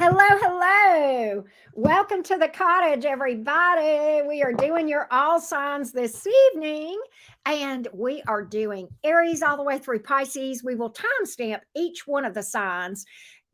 Hello, hello. Welcome to the cottage, everybody. We are doing your all signs this evening, and we are doing Aries all the way through Pisces. We will timestamp each one of the signs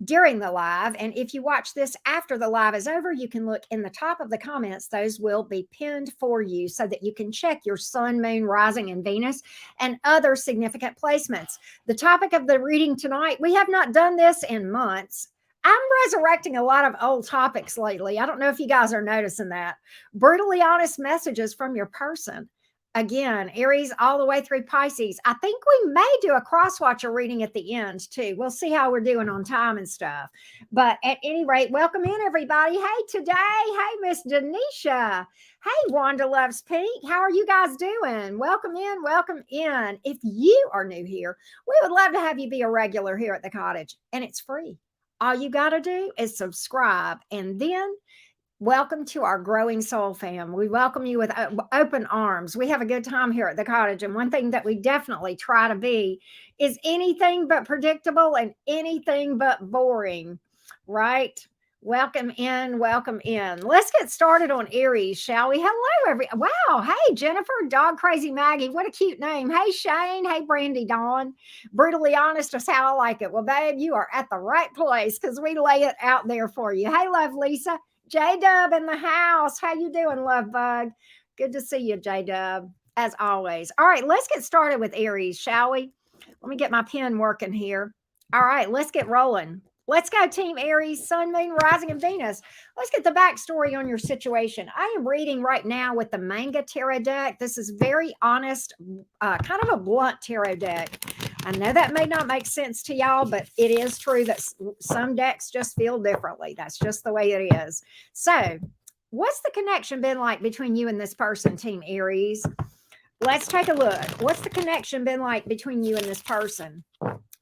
during the live. And if you watch this after the live is over, you can look in the top of the comments. Those will be pinned for you so that you can check your sun, moon, rising, and Venus and other significant placements. The topic of the reading tonight, we have not done this in months. I'm resurrecting a lot of old topics lately. I don't know if you guys are noticing that. Brutally honest messages from your person. Again, Aries all the way through Pisces. I think we may do a Crosswatcher reading at the end too. We'll see how we're doing on time and stuff. But at any rate, welcome in everybody. Hey, today. Hey, Miss Denisha. Hey, Wanda Loves Pink. How are you guys doing? Welcome in. Welcome in. If you are new here, we would love to have you be a regular here at the cottage, and it's free. All you got to do is subscribe, and then welcome to our growing soul fam. We welcome you with open arms. We have a good time here at the cottage, and one thing that we definitely try to be is anything but predictable and anything but boring, right? Welcome in, welcome in. Let's get started on Aries, shall we? Hello, wow. Hey, Jennifer, Dog Crazy Maggie. What a cute name. Hey, Shane. Hey, Brandy Dawn. Brutally honest is how I like it. Well, babe, you are at the right place because we lay it out there for you. Hey, love Lisa. J-Dub in the house. How you doing, love bug? Good to see you, J-Dub, as always. All right, let's get started with Aries, shall we? Let me get my pen working here. All right, let's get rolling. Let's go, Team Aries, Sun, Moon, Rising, and Venus. Let's get the backstory on your situation. I am reading right now with the Manga Tarot deck. This is very honest, kind of a blunt tarot deck. I know that may not make sense to y'all, but it is true that some decks just feel differently. That's just the way it is. So, what's the connection been like between you and this person, Team Aries? Let's take a look. What's the connection been like between you and this person?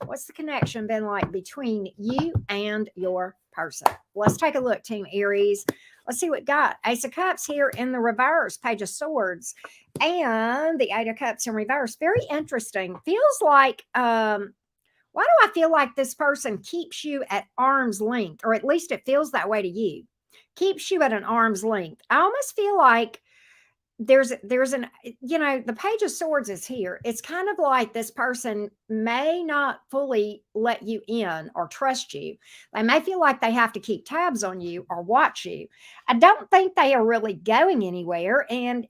What's the connection been like between you and your person? Let's take a look, Team Aries. Let's see what got. Ace of Cups here in the reverse, Page of Swords, and the Eight of Cups in reverse. Very interesting. Feels like, why do I feel like this person keeps you at arm's length, or at least it feels that way to you? Keeps you at an arm's length. I almost feel like there's an, the Page of Swords is here. It's kind of like this person may not fully let you in or trust you. They may feel like they have to keep tabs on you or watch you. I don't think they are really going anywhere. And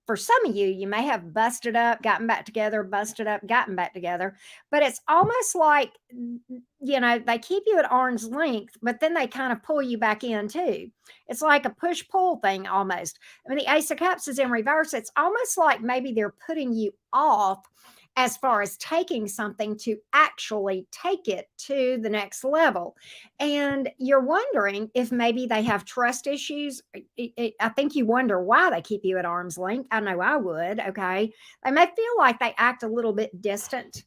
for some of you, you may have busted up, gotten back together, busted up, gotten back together. But it's almost like, they keep you at arm's length, but then they kind of pull you back in too. It's like a push-pull thing almost. I mean, the Ace of Cups is in reverse. It's almost like maybe they're putting you off as far as taking something to actually take it to the next level. And you're wondering if maybe they have trust issues. I think you wonder why they keep you at arm's length. I know I would, okay? They may feel like they act a little bit distant,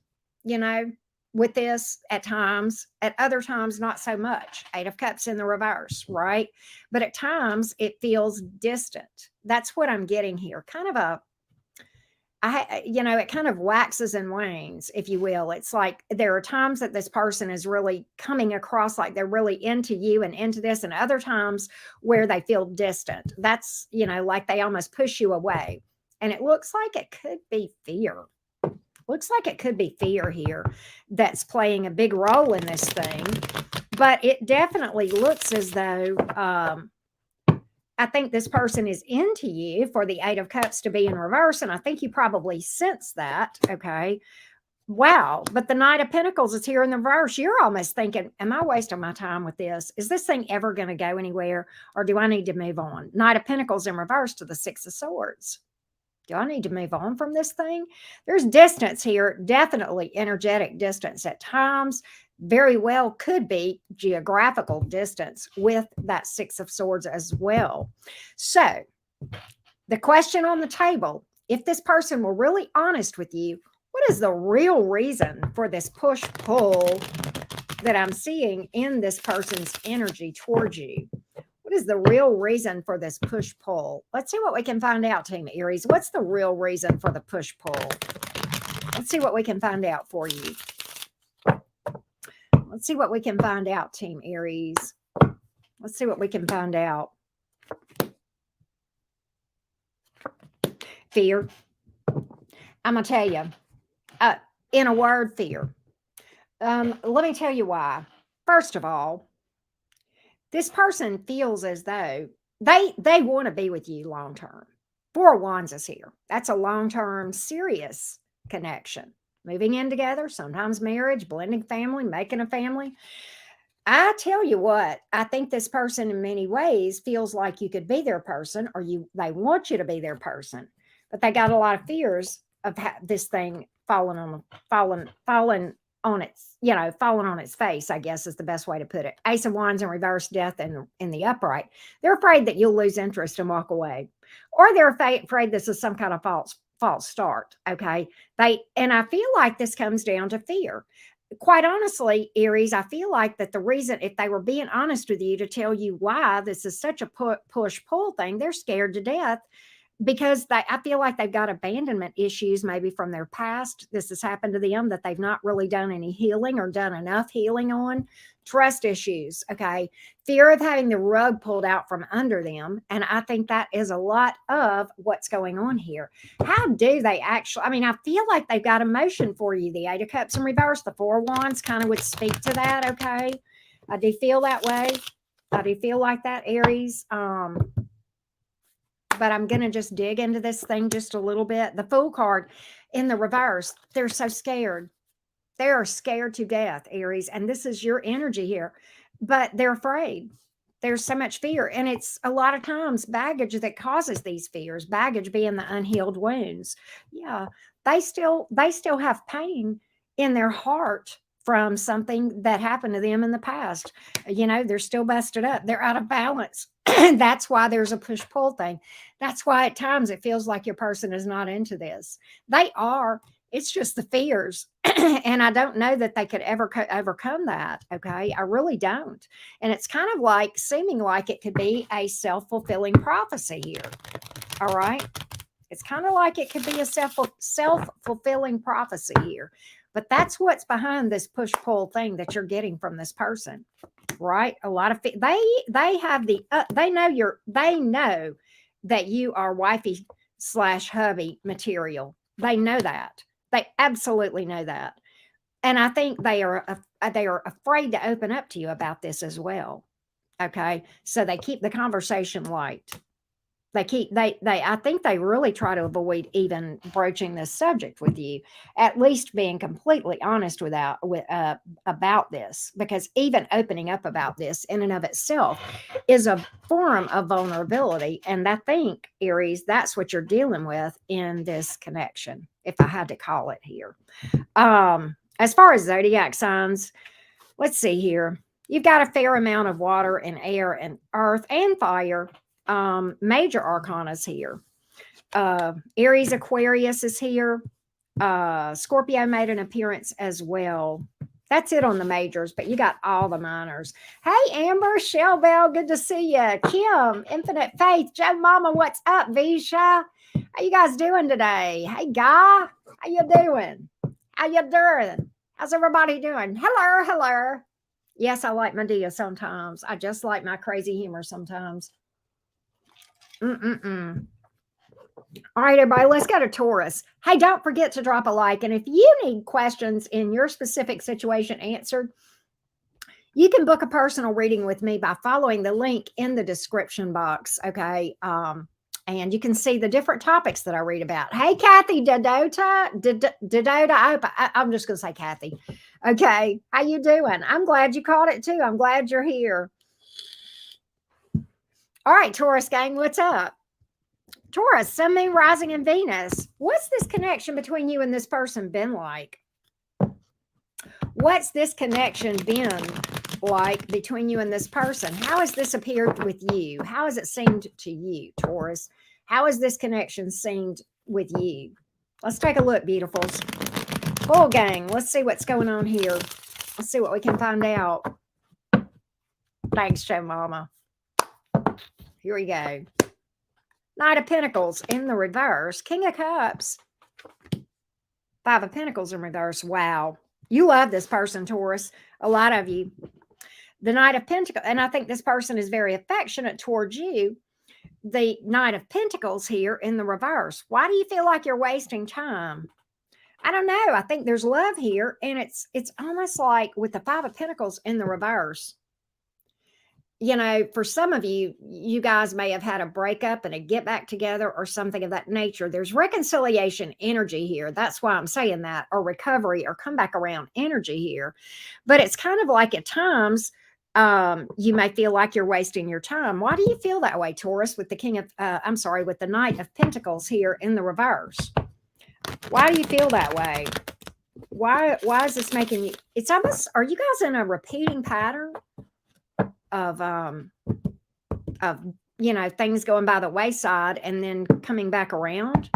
with this at times. At other times, not so much. Eight of Cups in the reverse, right? But at times, it feels distant. That's what I'm getting here. Kind of it kind of waxes and wanes, if you will. It's like there are times that this person is really coming across like they're really into you and into this, and other times where they feel distant. That's, like they almost push you away. And it looks like it could be fear. Looks like it could be fear here that's playing a big role in this thing. But it definitely looks as though I think this person is into you for the Eight of Cups to be in reverse. And I think you probably sense that. Okay. Wow. But the Knight of Pentacles is here in the reverse. You're almost thinking, am I wasting my time with this? Is this thing ever going to go anywhere? Or do I need to move on? Knight of Pentacles in reverse to the Six of Swords. Do I need to move on from this thing? There's distance here, definitely energetic distance at times. Very well could be geographical distance with that Six of Swords as well. So the question on the table, if this person were really honest with you, what is the real reason for this push-pull that I'm seeing in this person's energy towards you? What is the real reason for this push-pull? Let's see what we can find out, Team Aries. What's the real reason for the push-pull? Let's see what we can find out for you. Let's see what we can find out, Team Aries. Let's see what we can find out. Fear. I'm going to tell you, in a word, fear. Let me tell you why. First of all, this person feels as though they want to be with you long term. Four of Wands is here. That's a long term, serious connection. Moving in together, sometimes marriage, blending family, making a family. I tell you what, I think this person in many ways feels like you could be their person, or they want you to be their person, but they got a lot of fears of this thing falling on its face, I guess is the best way to put it. Ace of Wands in reverse, death in the upright. They're afraid that you'll lose interest and walk away, or they're afraid this is some kind of false start. Okay. And I feel like this comes down to fear. Quite honestly, Aries, I feel like that the reason, if they were being honest with you to tell you why this is such a push-pull thing, they're scared to death because I feel like they've got abandonment issues maybe from their past. This has happened to them that they've not really done any healing or done enough healing on. Trust issues, okay? Fear of having the rug pulled out from under them. And I think that is a lot of what's going on here. How do they actually, I feel like they've got emotion for you. The Eight of Cups in reverse, the Four of Wands kind of would speak to that, okay? I do feel that way. I do feel like that, Aries. But I'm going to just dig into this thing just a little bit. The Fool card in the reverse, they're so scared. They are scared to death, Aries, and this is your energy here, but they're afraid. There's so much fear, and it's a lot of times baggage that causes these fears, baggage being the unhealed wounds. Yeah, they still have pain in their heart from something that happened to them in the past. They're still busted up. They're out of balance. That's why there's a push-pull thing. That's why at times it feels like your person is not into this. They are. It's just the fears. And I don't know that they could ever overcome that. Okay. I really don't. And it's kind of like seeming like it could be a self-fulfilling prophecy here. All right. It's kind of like it could be a self-fulfilling prophecy here. But that's what's behind this push-pull thing that you're getting from this person. Right? A lot of they have they know that you are wifey / hubby material. They know that. They absolutely know that. And I think they are afraid to open up to you about this as well. Okay? So they keep the conversation light. I think they really try to avoid even broaching this subject with you, at least being completely honest about this, because even opening up about this in and of itself is a form of vulnerability. And I think, Aries, that's what you're dealing with in this connection, if I had to call it here. As far as zodiac signs, let's see here. You've got a fair amount of water and air and earth and fire. Major arcanas here. Aries, Aquarius is here. Scorpio made an appearance as well. That's it on the majors, but you got all the minors. Hey, Amber, Shelbell, good to see you. Kim, Infinite Faith, Joe Mama, what's up, Visha? How you guys doing today? Hey, Guy, how you doing? How you doing? How's everybody doing? Hello. Yes, I like my Dia sometimes. I just like my crazy humor sometimes. All right, everybody, let's go to Taurus. Hey, don't forget to drop a like. And if you need questions in your specific situation answered, you can book a personal reading with me by following the link in the description box. Okay. And you can see the different topics that I read about. Hey, Kathy Dodota. I'm just going to say Kathy. Okay. How you doing? I'm glad you caught it too. I'm glad you're here. All right, Taurus gang, what's up? Taurus, Sun, Moon, Rising, and Venus. What's this connection between you and this person been like? What's this connection been like between you and this person? How has this appeared with you? How has it seemed to you, Taurus? How has this connection seemed with you? Let's take a look, beautifuls. Full gang, let's see what's going on here. Let's see what we can find out. Thanks, Joe Mama. Here we go. Knight of Pentacles in the reverse. King of Cups. Five of Pentacles in reverse. Wow. You love this person, Taurus. A lot of you. The Knight of Pentacles, and I think this person is very affectionate towards you. The Knight of Pentacles here in the reverse. Why do you feel like you're wasting time? I don't know. I think there's love here, and it's almost like with the Five of Pentacles in the reverse. You know, for some of you, you guys may have had a breakup and a get back together or something of that nature. There's reconciliation energy here. That's why I'm saying that, or recovery or come back around energy here. But it's kind of like at times, you may feel like you're wasting your time. Why do you feel that way, Taurus, with the with the Knight of Pentacles here in the reverse? Why do you feel that way? Why is this making you, it's almost, are you guys in a repeating pattern of you know, things going by the wayside and then coming back around?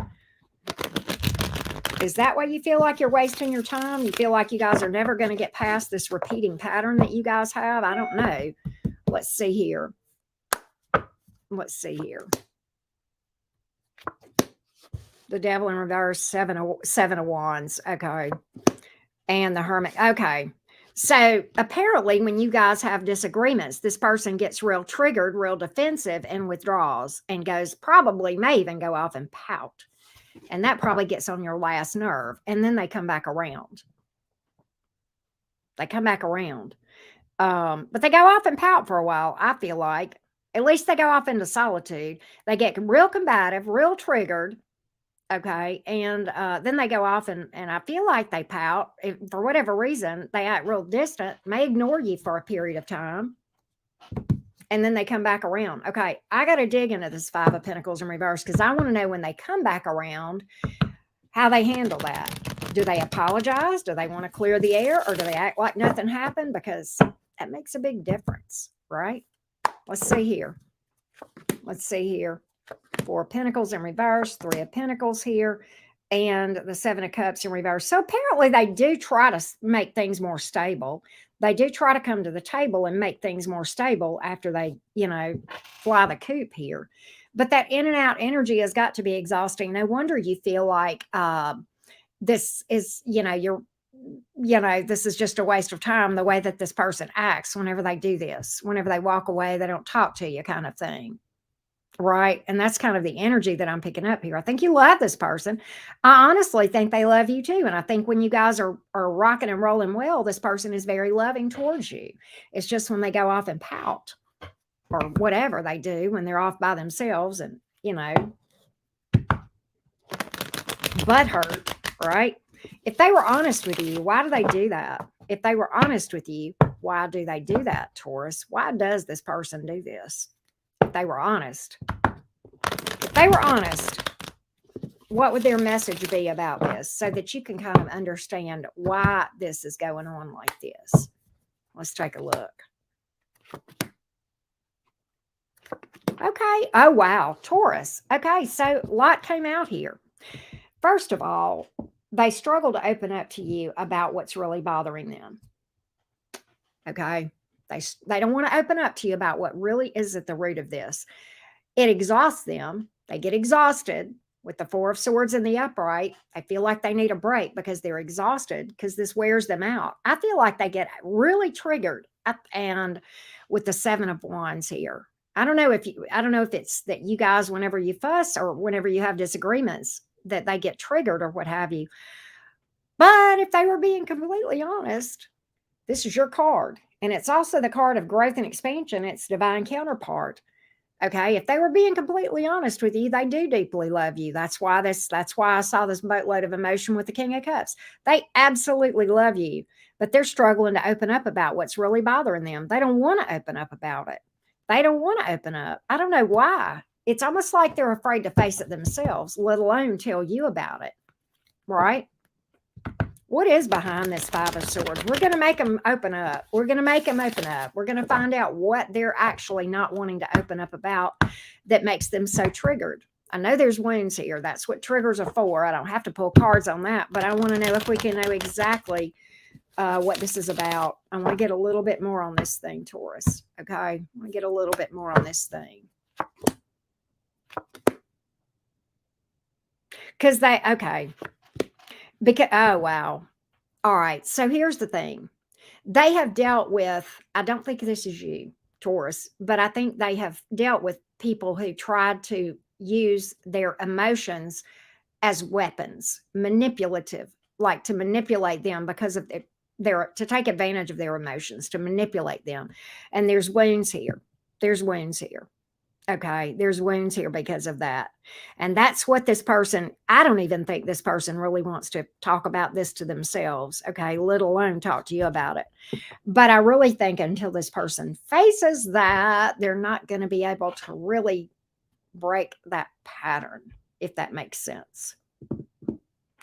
Is that why you feel like you're wasting your time? You feel like you guys are never going to get past this repeating pattern that you guys have? I don't know. Let's see here. Let's see here. The Devil in reverse, seven of Wands. Okay. And the Hermit. Okay. So apparently when you guys have disagreements, this person gets real triggered, real defensive, and withdraws and goes, probably may even go off and pout. And that probably gets on your last nerve. And then they come back around. They come back around. But they go off and pout for a while, I feel like. At least they go off into solitude. They get real combative, real triggered. Okay. And then they go off and I feel like they pout. If, for whatever reason, they act real distant, may ignore you for a period of time. And then they come back around. Okay. I got to dig into this Five of Pentacles in reverse because I want to know when they come back around, how they handle that. Do they apologize? Do they want to clear the air, or do they act like nothing happened? Because that makes a big difference, right? Let's see here. Let's see here. Four of Pentacles in reverse, Three of Pentacles here, and the Seven of Cups in reverse. So apparently they do try to make things more stable. They do try to come to the table and make things more stable after they, you know, fly the coop here. But that in and out energy has got to be exhausting. No wonder you feel like this is, this is just a waste of time, the way that this person acts whenever they do this. Whenever they walk away, they don't talk to you, kind of thing. Right. And that's kind of the energy that I'm picking up here. I think you love this person. I honestly think they love you too. And I think when you guys are rocking and rolling well, this person is very loving towards you. It's just when they go off and pout or whatever they do when they're off by themselves and, butthurt, right? If they were honest with you, why do they do that? If they were honest with you, why do they do that, Taurus? Why does this person do this? If they were honest, what would their message be about this so that you can kind of understand why this is going on like this? Let's take a look. Okay. Oh, wow. Taurus. Okay. So a lot came out here. First of all, they struggle to open up to you about what's really bothering them. Okay. They don't want to open up to you about what really is at the root of this. It exhausts them. They get exhausted with the Four of Swords in the upright. I feel like they need a break because they're exhausted because this wears them out. I feel like they get really triggered. And with the Seven of Wands here, I don't know if it's that you guys, whenever you fuss or whenever you have disagreements, that they get triggered or what have you. But if they were being completely honest, this is your card. And it's also the card of growth and expansion. It's divine counterpart. Okay. If they were being completely honest with you, they do deeply love you. That's why I saw this boatload of emotion with the King of Cups. They absolutely love you, but they're struggling to open up about what's really bothering them. They don't want to open up about it. They don't want to open up. I don't know why. It's almost like they're afraid to face it themselves, let alone tell you about it. Right? What is behind this Five of Swords? We're going to make them open up. We're going to make them open up. We're going to find out what they're actually not wanting to open up about that makes them so triggered. I know there's wounds here. That's what triggers are for. I don't have to pull cards on that, but I want to know if we can know exactly what this is about. I want to get a little bit more on this thing, Taurus. Okay? I want to get a little bit more on this thing. Because oh, wow. All right. So here's the thing. They have dealt with, I don't think this is you, Taurus, but I think they have dealt with people who tried to use their emotions as weapons, manipulative, like to manipulate them because of their to take advantage of their emotions, to manipulate them. And there's wounds here. There's wounds here. Okay, there's wounds here because of that. And that's what this person, I don't even think this person really wants to talk about this to themselves, okay, let alone talk to you about it. But I really think until this person faces that, they're not going to be able to really break that pattern, if that makes sense.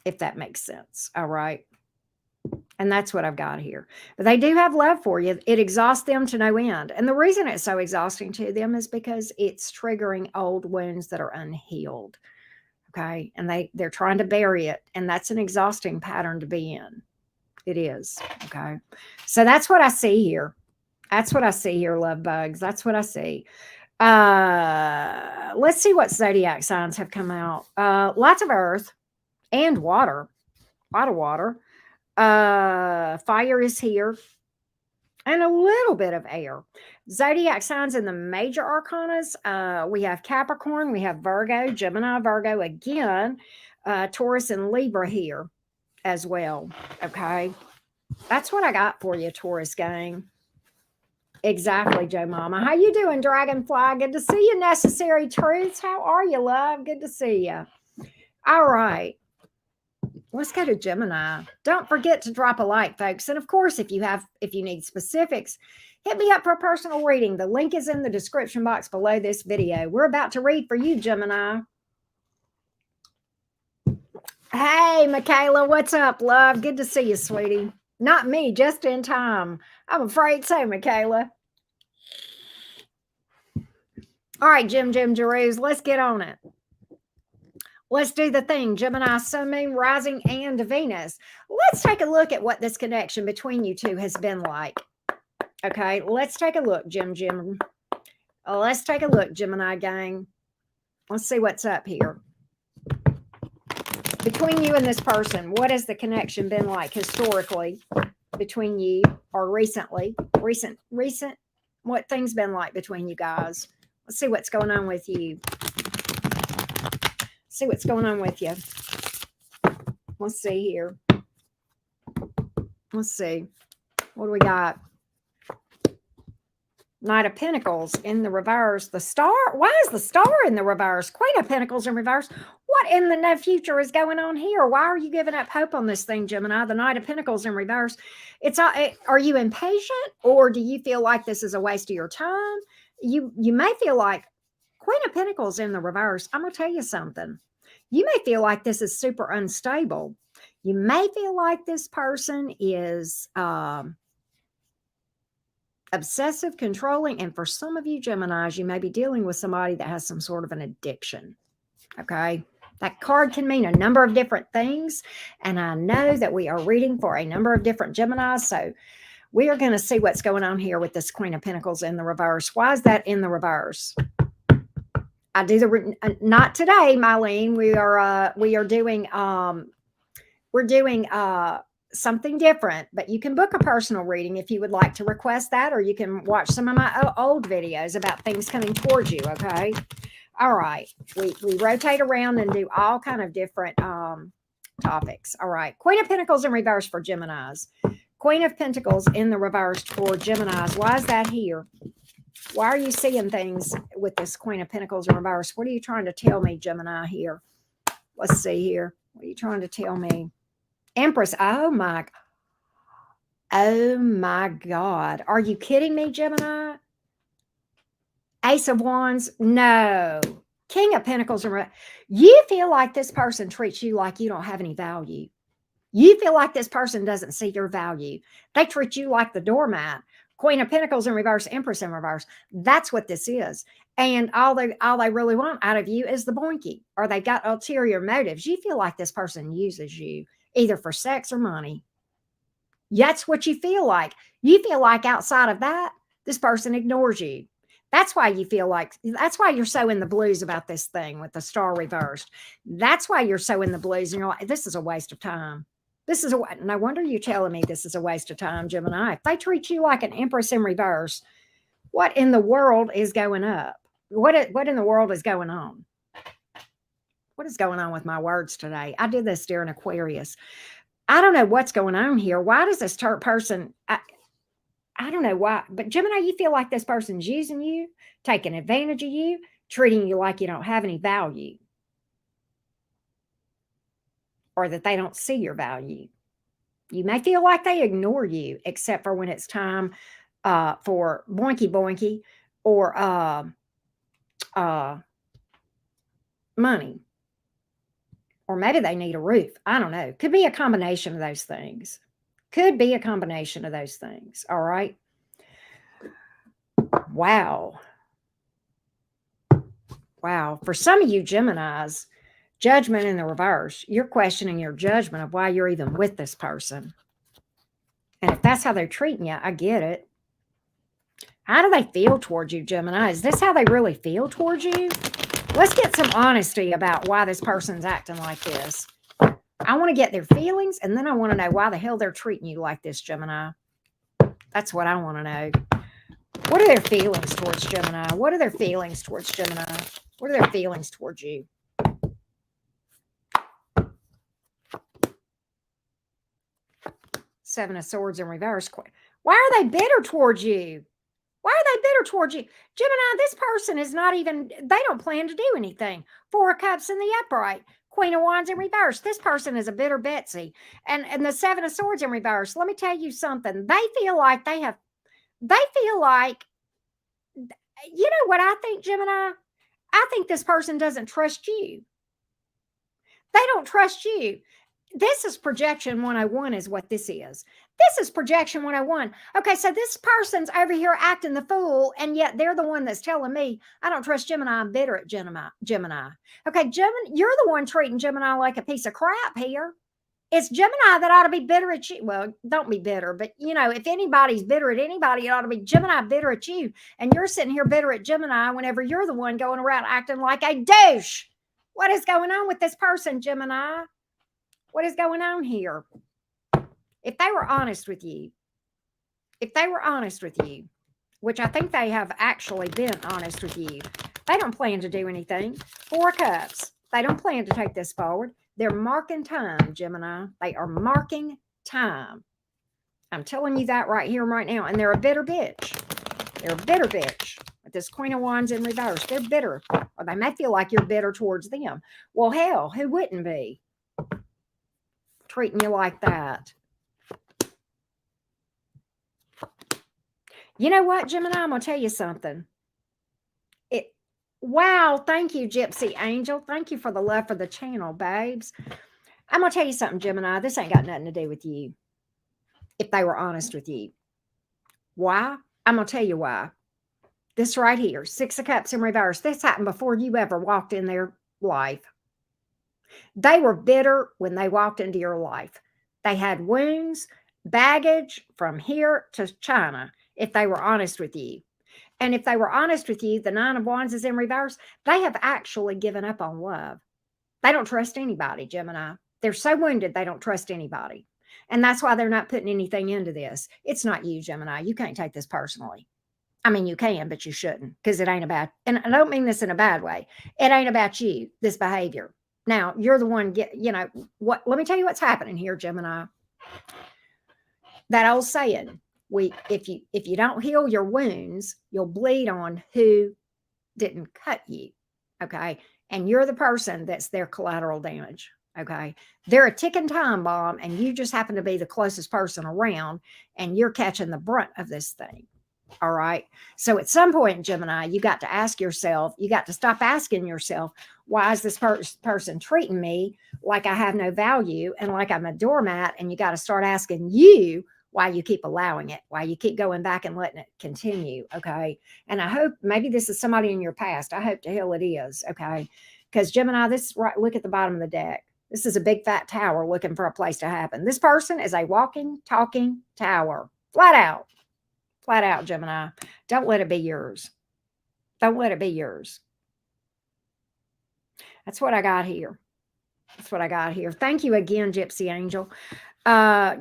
If that makes sense. All right. And that's what I've got here. But they do have love for you. It exhausts them to no end. And the reason it's so exhausting to them is because it's triggering old wounds that are unhealed. Okay. And they're trying to bury it. And that's an exhausting pattern to be in. It is. Okay. So that's what I see here. That's what I see here, love bugs. That's what I see. Let's see what zodiac signs have come out. Lots of earth and water. A lot of water. Fire is here, and a little bit of air. Zodiac signs in the major arcanas, we have Capricorn, we have Virgo, Gemini, Virgo again, Taurus and Libra here as well. Okay, that's what I got for you, Taurus gang. Exactly, Joe Mama. How you doing, Dragonfly? Good to see you, Necessary Truths. How are you, love? Good to see you. All right. Let's go to Gemini. Don't forget to drop a like, folks. And of course, if you need specifics, hit me up for a personal reading. The link is in the description box below this video. We're about to read for you, Gemini. Hey, Michaela, what's up, love? Good to see you, sweetie. Not me, just in time. I'm afraid so, Michaela. All right, Jim Jerusalem, let's get on it. Let's do the thing. Gemini, Sun, Moon, Rising, and Venus. Let's take a look at what this connection between you two has been like. Okay, let's take a look, Jim. Let's take a look, Gemini gang. Let's see what's up here. Between you and this person, what has the connection been like historically between you or recently? Recent, what things been like between you guys? Let's see what's going on with you. See what's going on with you. Let's see here. Let's see. What do we got? Knight of Pentacles in the reverse. The star. Why is the star in the reverse? Queen of Pentacles in reverse. What in the no future is going on here? Why are you giving up hope on this thing, Gemini? The Knight of Pentacles in reverse. Are you impatient, or do you feel like this is a waste of your time? You may feel like Queen of Pentacles in the reverse. I'm going to tell you something. You may feel like this is super unstable. You may feel like this person is obsessive, controlling, and for some of you Geminis, you may be dealing with somebody that has some sort of an addiction. Okay, that card can mean a number of different things, and I know that we are reading for a number of different Geminis, so we are going to see what's going on here with this Queen of Pentacles in the reverse. Why is that in the reverse? I do not today, Mylene. We are doing something different, but you can book a personal reading if you would like to request that, or you can watch some of my old videos about things coming towards you. Okay. All right. We rotate around and do all kind of different topics. All right. Queen of Pentacles in reverse for Geminis. Queen of Pentacles in the reverse for Geminis. Why is that here? Why are you seeing things with this Queen of Pentacles in reverse? What are you trying to tell me, Gemini, here? Let's see here. What are you trying to tell me? Empress. Oh my God. Are you kidding me, Gemini? Ace of Wands. No. King of Pentacles. You feel like this person treats you like you don't have any value. You feel like this person doesn't see your value. They treat you like the doormat. Queen of Pentacles in reverse, Empress in reverse. That's what this is. And all they really want out of you is the boinky, or they got ulterior motives. You feel like this person uses you either for sex or money. That's what you feel like. You feel like outside of that, this person ignores you. That's why you feel like, that's why you're so in the blues about this thing with the star reversed. That's why you're so in the blues and you're like, this is a waste of time. This is no wonder you're telling me this is a waste of time, Gemini. If they treat you like an empress in reverse, what in the world is going up? What in the world is going on? What is going on with my words today? I did this during Aquarius. I don't know what's going on here. Why does this person, I don't know why, but Gemini, you feel like this person's using you, taking advantage of you, treating you like you don't have any value, or that they don't see your value. You may feel like they ignore you, except for when it's time for boinky boinky or money. Or maybe they need a roof. I don't know. Could be a combination of those things. Could be a combination of those things. All right. Wow. Wow. For some of you Geminis, judgment in the reverse. You're questioning your judgment of why you're even with this person. And if that's how they're treating you, I get it. How do they feel towards you, Gemini? Is this how they really feel towards you? Let's get some honesty about why this person's acting like this. I want to get their feelings, and then I want to know why the hell they're treating you like this, Gemini. That's what I want to know. What are their feelings towards Gemini? What are their feelings towards Gemini? What are their feelings towards you? Seven of Swords in reverse. Why are they bitter towards you? Why are they bitter towards you? Gemini, this person is not even, they don't plan to do anything. Four of Cups in the upright. Queen of Wands in reverse. This person is a bitter Betsy. And the Seven of Swords in reverse. Let me tell you something. They feel like you know what I think, Gemini? I think this person doesn't trust you. They don't trust you. This is projection 101 is what this is. This is projection 101. Okay, so this person's over here acting the fool, and yet they're the one that's telling me, I don't trust Gemini, I'm bitter at Gemini. Okay, Gemini, you're the one treating Gemini like a piece of crap here. It's Gemini that ought to be bitter at you. Well, don't be bitter, but if anybody's bitter at anybody, it ought to be Gemini bitter at you. And you're sitting here bitter at Gemini whenever you're the one going around acting like a douche. What is going on with this person, Gemini? What is going on here? If they were honest with you, which I think they have actually been honest with you, they don't plan to do anything. Four of Cups. They don't plan to take this forward. They're marking time, Gemini. They are marking time. I'm telling you that right here, right now. And they're a bitter bitch. They're a bitter bitch. With this Queen of Wands in reverse, they're bitter. Or they may feel like you're bitter towards them. Well, hell, who wouldn't be? Treating you like that. You know what, Gemini? I'm going to tell you something. Wow, thank you, Gypsy Angel. Thank you for the love for the channel, babes. I'm going to tell you something, Gemini. This ain't got nothing to do with you. If they were honest with you. Why? I'm going to tell you why. This right here, Six of Cups in reverse. This happened before you ever walked in their life. They were bitter when they walked into your life. They had wounds, baggage from here to China, if they were honest with you. And if they were honest with you, the Nine of Wands is in reverse. They have actually given up on love. They don't trust anybody, Gemini. They're so wounded, they don't trust anybody. And that's why they're not putting anything into this. It's not you, Gemini. You can't take this personally. I mean, you can, but you shouldn't, because it ain't about, and I don't mean this in a bad way. It ain't about you, this behavior. Now, you're the one, let me tell you what's happening here, Gemini. That old saying, if you don't heal your wounds, you'll bleed on who didn't cut you, okay? And you're the person that's their collateral damage, okay? They're a ticking time bomb, and you just happen to be the closest person around, and you're catching the brunt of this thing. All right. So at some point, Gemini, you got to ask yourself, you got to stop asking yourself, why is this person treating me like I have no value and like I'm a doormat? And you got to start asking you why you keep allowing it, why you keep going back and letting it continue. Okay. And I hope maybe this is somebody in your past. I hope to hell it is. Okay. Because Gemini, this right, look at the bottom of the deck. This is a big fat tower looking for a place to happen. This person is a walking, talking tower. Flat out. Flat out, Gemini. Don't let it be yours. Don't let it be yours. That's what I got here. That's what I got here. Thank you again, Gypsy Angel.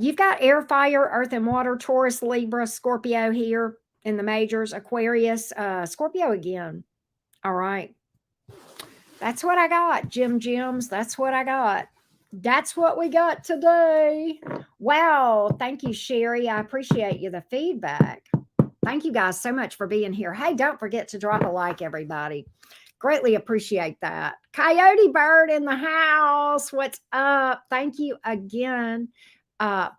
You've got air, fire, earth, and water, Taurus, Libra, Scorpio here in the majors, Aquarius, Scorpio again. All right. That's what I got, Gems. That's what I got. That's what we got today. Wow. Thank you, Sherry. I appreciate you, the feedback. Thank you guys so much for being here. Hey, don't forget to drop a like, everybody. Greatly appreciate that. Coyote Bird in the house. What's up? Thank you again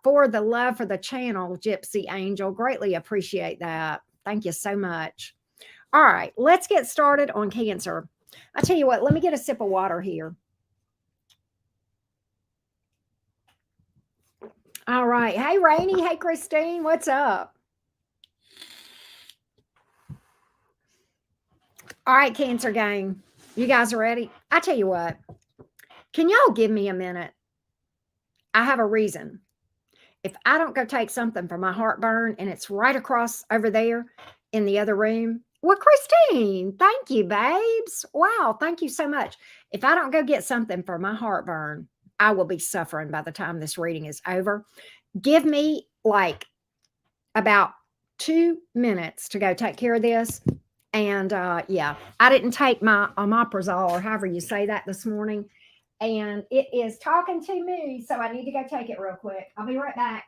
for the love for the channel, Gypsy Angel. Greatly appreciate that. Thank you so much. All right, let's get started on Cancer. I tell you what, let me get a sip of water here. All right. Hey, Rainy. Hey, Christine. What's up? All right, Cancer gang. You guys ready? I tell you what. Can y'all give me a minute? I have a reason. If I don't go take something for my heartburn and it's right across over there in the other room, well, Christine, thank you, babes. Wow, thank you so much. If I don't go get something for my heartburn, I will be suffering by the time this reading is over. Give me like about 2 minutes to go take care of this. And yeah, I didn't take my omeprazole or however you say that this morning. And it is talking to me. So I need to go take it real quick. I'll be right back.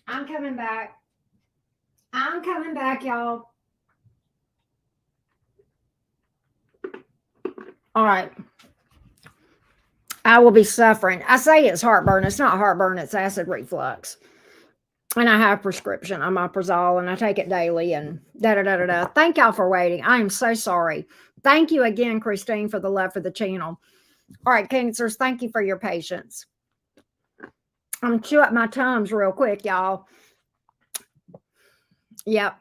I'm coming back. I'm coming back, y'all. All right. I will be suffering. I say it's heartburn. It's not heartburn. It's acid reflux. And I have prescription omeprazole and I take it daily and da-da-da-da-da. Thank y'all for waiting. I am so sorry. Thank you again, Christine, for the love for the channel. All right, Cancers, thank you for your patience. I'm going to chew up my Tums real quick, y'all. Yep.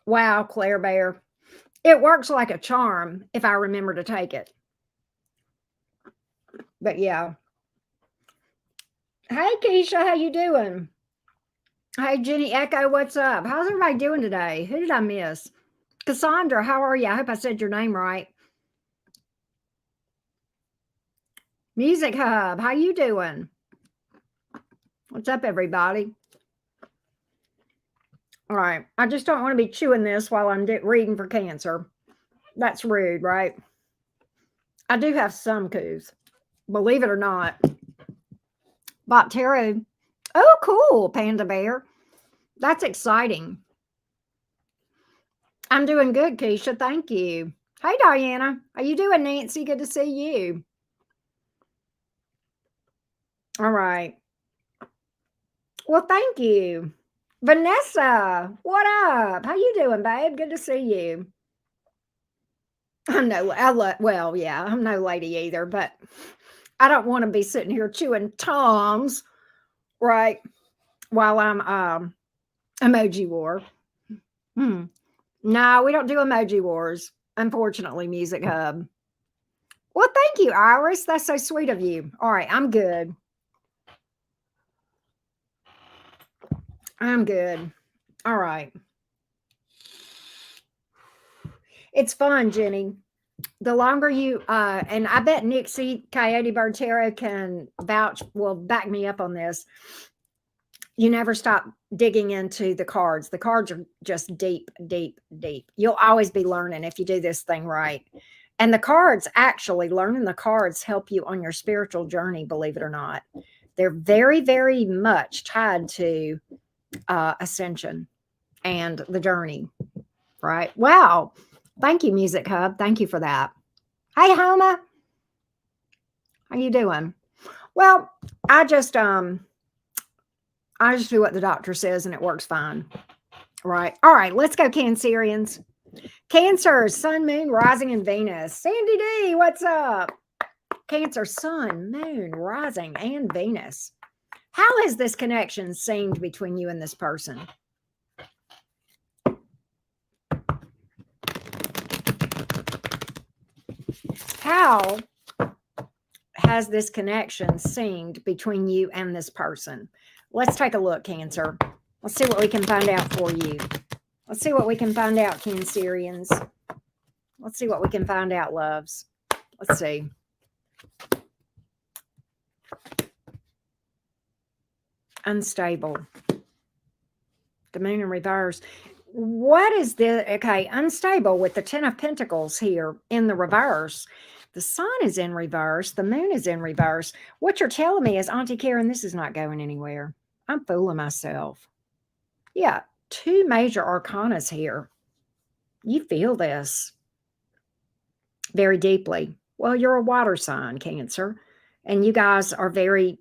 Wow, Claire Bear. It works like a charm if I remember to take it. But yeah. Hey, Keisha, how you doing? Hey, Jenny Echo, what's up? How's everybody doing today? Who did I miss? Cassandra, how are you? I hope I said your name right. Music Hub, how you doing? What's up, everybody? All right. I just don't want to be chewing this while I'm reading for Cancer. That's rude, right? I do have some coups, believe it or not. Bot Tarot. Oh, cool, Panda Bear. That's exciting. I'm doing good, Keisha. Thank you. Hey, Diana. How you doing, Nancy? Good to see you. All right. Well, thank you. Vanessa, what up? How you doing, babe? Good to see you. I'm well, yeah, I'm no lady either, but I don't want to be sitting here chewing Tums, right, while I'm emoji war. No, we don't do emoji wars, unfortunately, Music Hub. Well, thank you, Iris. That's so sweet of you. All right, I'm good. I'm good. All right. It's fun, Jenny. The longer you and I bet Nixie Coyote Bird Tarot can back me up on this. You never stop digging into the cards. The cards are just deep, deep, deep. You'll always be learning if you do this thing right. And the cards, actually, learning the cards help you on your spiritual journey, believe it or not. They're very, very much tied to ascension and the journey, right? Wow. Thank you, Music Hub. Thank you for that. Hey, Homa. How you doing? Well, I just do what the doctor says and it works fine. Right. All right. Let's go, Cancerians. Cancer, Sun, Moon, Rising, and Venus. Sandy D, what's up? Cancer, Sun, Moon, Rising, and Venus. How has this connection seemed between you and this person? How has this connection seemed between you and this person? Let's take a look, Cancer. Let's see what we can find out for you. Let's see what we can find out, Cancerians. Let's see what we can find out, loves. Let's see. Unstable. The Moon in reverse. What is this? Okay, unstable with the Ten of Pentacles here in the reverse. The Sun is in reverse. The Moon is in reverse. What you're telling me is, Auntie Karen, this is not going anywhere. I'm fooling myself. Yeah, two major arcanas here. You feel this very deeply. Well, you're a water sign, Cancer, and you guys are very,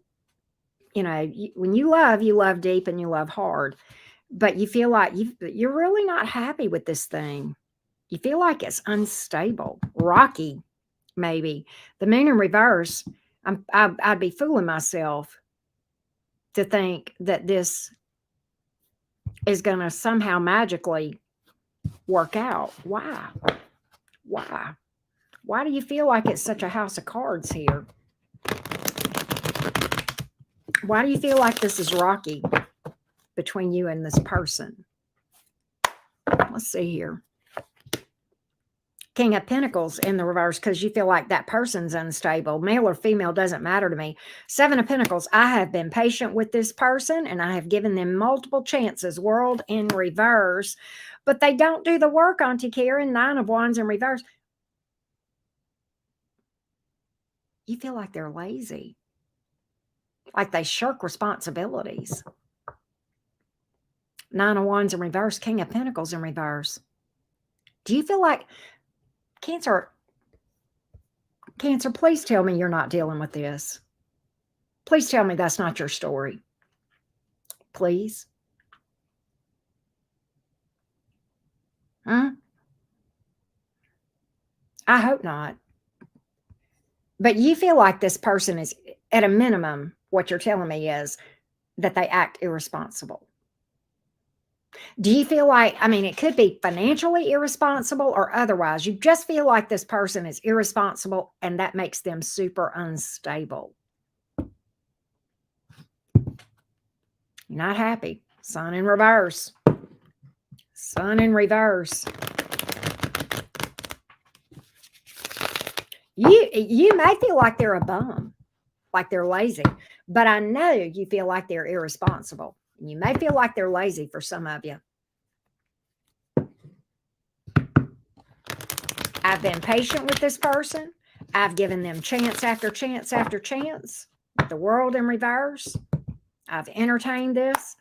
when you love deep and you love hard, but you feel like you're really not happy with this thing. You feel like it's unstable, rocky, maybe. The Moon in reverse, I'd be fooling myself to think that this is going to somehow magically work out. Why? Why do you feel like it's such a house of cards here? Why do you feel like this is rocky between you and this person? Let's see here. King of Pentacles in the reverse, because you feel like that person's unstable. Male or female doesn't matter to me. Seven of Pentacles. I have been patient with this person and I have given them multiple chances. World in reverse. But they don't do the work, Auntie Karen. Nine of Wands in reverse. You feel like they're lazy. Like they shirk responsibilities. Nine of Wands in reverse. King of Pentacles in reverse. Do you feel like... Cancer, please tell me you're not dealing with this. Please tell me that's not your story. Please. I hope not. But you feel like this person is, at a minimum, what you're telling me is that they act irresponsible. Do you feel like, it could be financially irresponsible or otherwise. You just feel like this person is irresponsible and that makes them super unstable. You're not happy. Sun in reverse. Sun in reverse. You may feel like they're a bum, like they're lazy, but I know you feel like they're irresponsible. You may feel like they're lazy for some of you. I've been patient with this person. I've given them chance after chance after chance. The World in reverse. I've entertained this,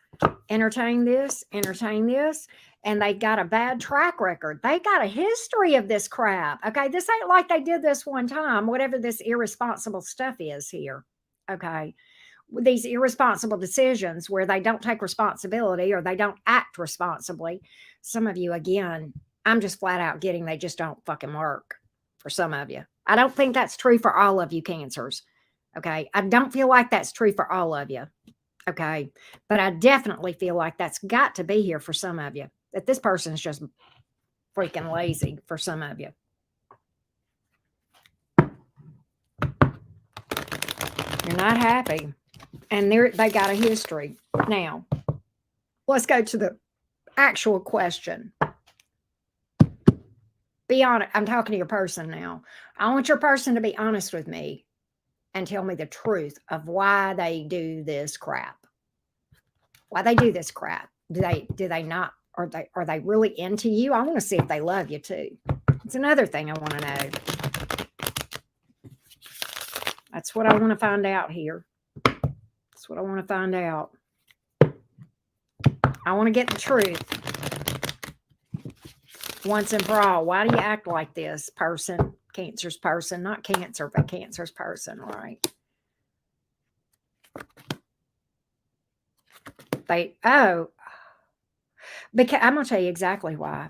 entertained this, entertained this, and they got a bad track record. They got a history of this crap. Okay, this ain't like they did this one time, whatever this irresponsible stuff is here. Okay. These irresponsible decisions where they don't take responsibility or they don't act responsibly. Some of you, again, I'm just flat out getting they just don't fucking work for some of you. I don't think that's true for all of you, Cancers. Okay. I don't feel like that's true for all of you. Okay. But I definitely feel like that's got to be here for some of you, that this person's just freaking lazy for some of you. You're not happy. And they got a history. Now, let's go to the actual question. Be honest. I'm talking to your person now. I want your person to be honest with me and tell me the truth of why they do this crap. Why they do this crap? Do they not? Are they really into you? I want to see if they love you too. It's another thing I want to know. That's what I want to find out here. That's what I want to find out. I want to get the truth once and for all. Why do you act like this, person? Cancer's person, not Cancer, but Cancer's person, right? Because I'm going to tell you exactly why.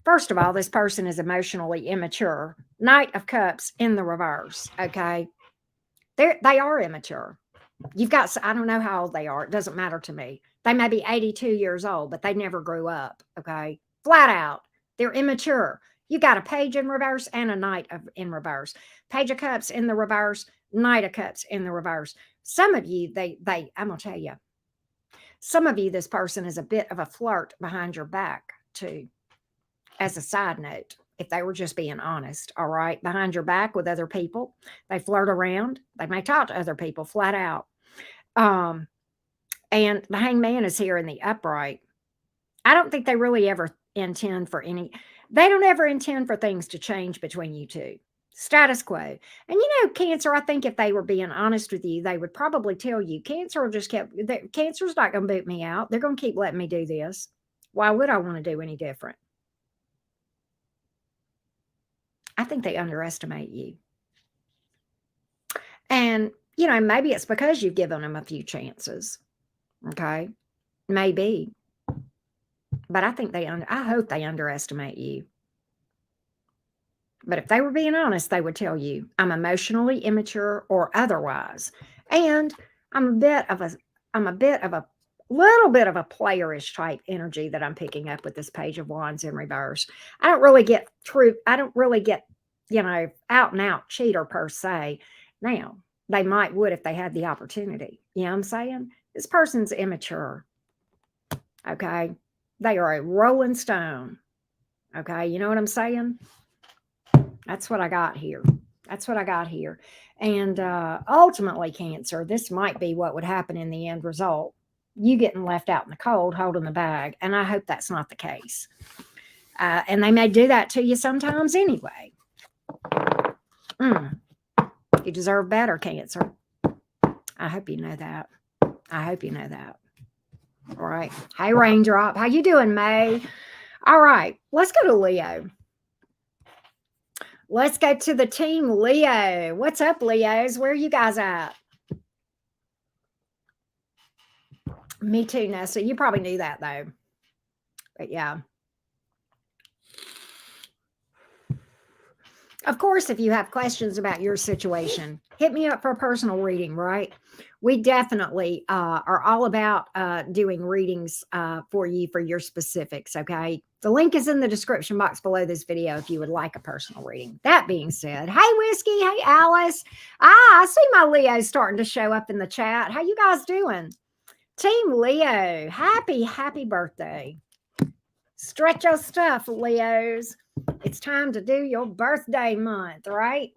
First of all, this person is emotionally immature. Knight of Cups in the reverse, okay? They are immature. You've got, I don't know how old they are. It doesn't matter to me. They may be 82 years old, but they never grew up, okay? Flat out. They're immature. You got a Page in reverse and a Knight in reverse. Page of Cups in the reverse, Knight of Cups in the reverse. Some of you, I'm going to tell you, some of you, this person is a bit of a flirt behind your back too. As a side note, if they were just being honest, all right, behind your back with other people, they flirt around. They may talk to other people flat out. And the Hangman is here in the upright. I don't think they really ever intend for they don't ever intend for things to change between you two. Status quo. And you know, Cancer, I think if they were being honest with you, they would probably tell you, Cancer's not going to boot me out. They're going to keep letting me do this. Why would I want to do any different? I think they underestimate you. And, you know, maybe it's because you've given them a few chances. Okay. Maybe. But I think I hope they underestimate you. But if they were being honest, they would tell you, I'm emotionally immature or otherwise. And I'm a little bit of a playerish type energy that I'm picking up with this Page of Wands in reverse. I don't really get, you know, out and out cheater per se. Now, they would if they had the opportunity. You know what I'm saying? This person's immature. Okay. They are a rolling stone. Okay. You know what I'm saying? That's what I got here. That's what I got here. And ultimately, Cancer, this might be what would happen in the end result. You getting left out in the cold, holding the bag. And I hope that's not the case. And they may do that to you sometimes anyway. You deserve better, Cancer. I hope you know that. I hope you know that. All right. Hey, Raindrop. How you doing, May? All right. Let's go to Leo. Let's go to the team Leo. What's up, Leos? Where are you guys at? Me too, Nessa. You probably knew that, though. But yeah. Of course, if you have questions about your situation, hit me up for a personal reading, right? We definitely are all about doing readings for you for your specifics, okay? The link is in the description box below this video if you would like a personal reading. That being said, hey, Whiskey, hey, Alice. I see my Leos starting to show up in the chat. How you guys doing? Team Leo, happy birthday. Stretch your stuff, Leos. It's time to do your birthday month, right?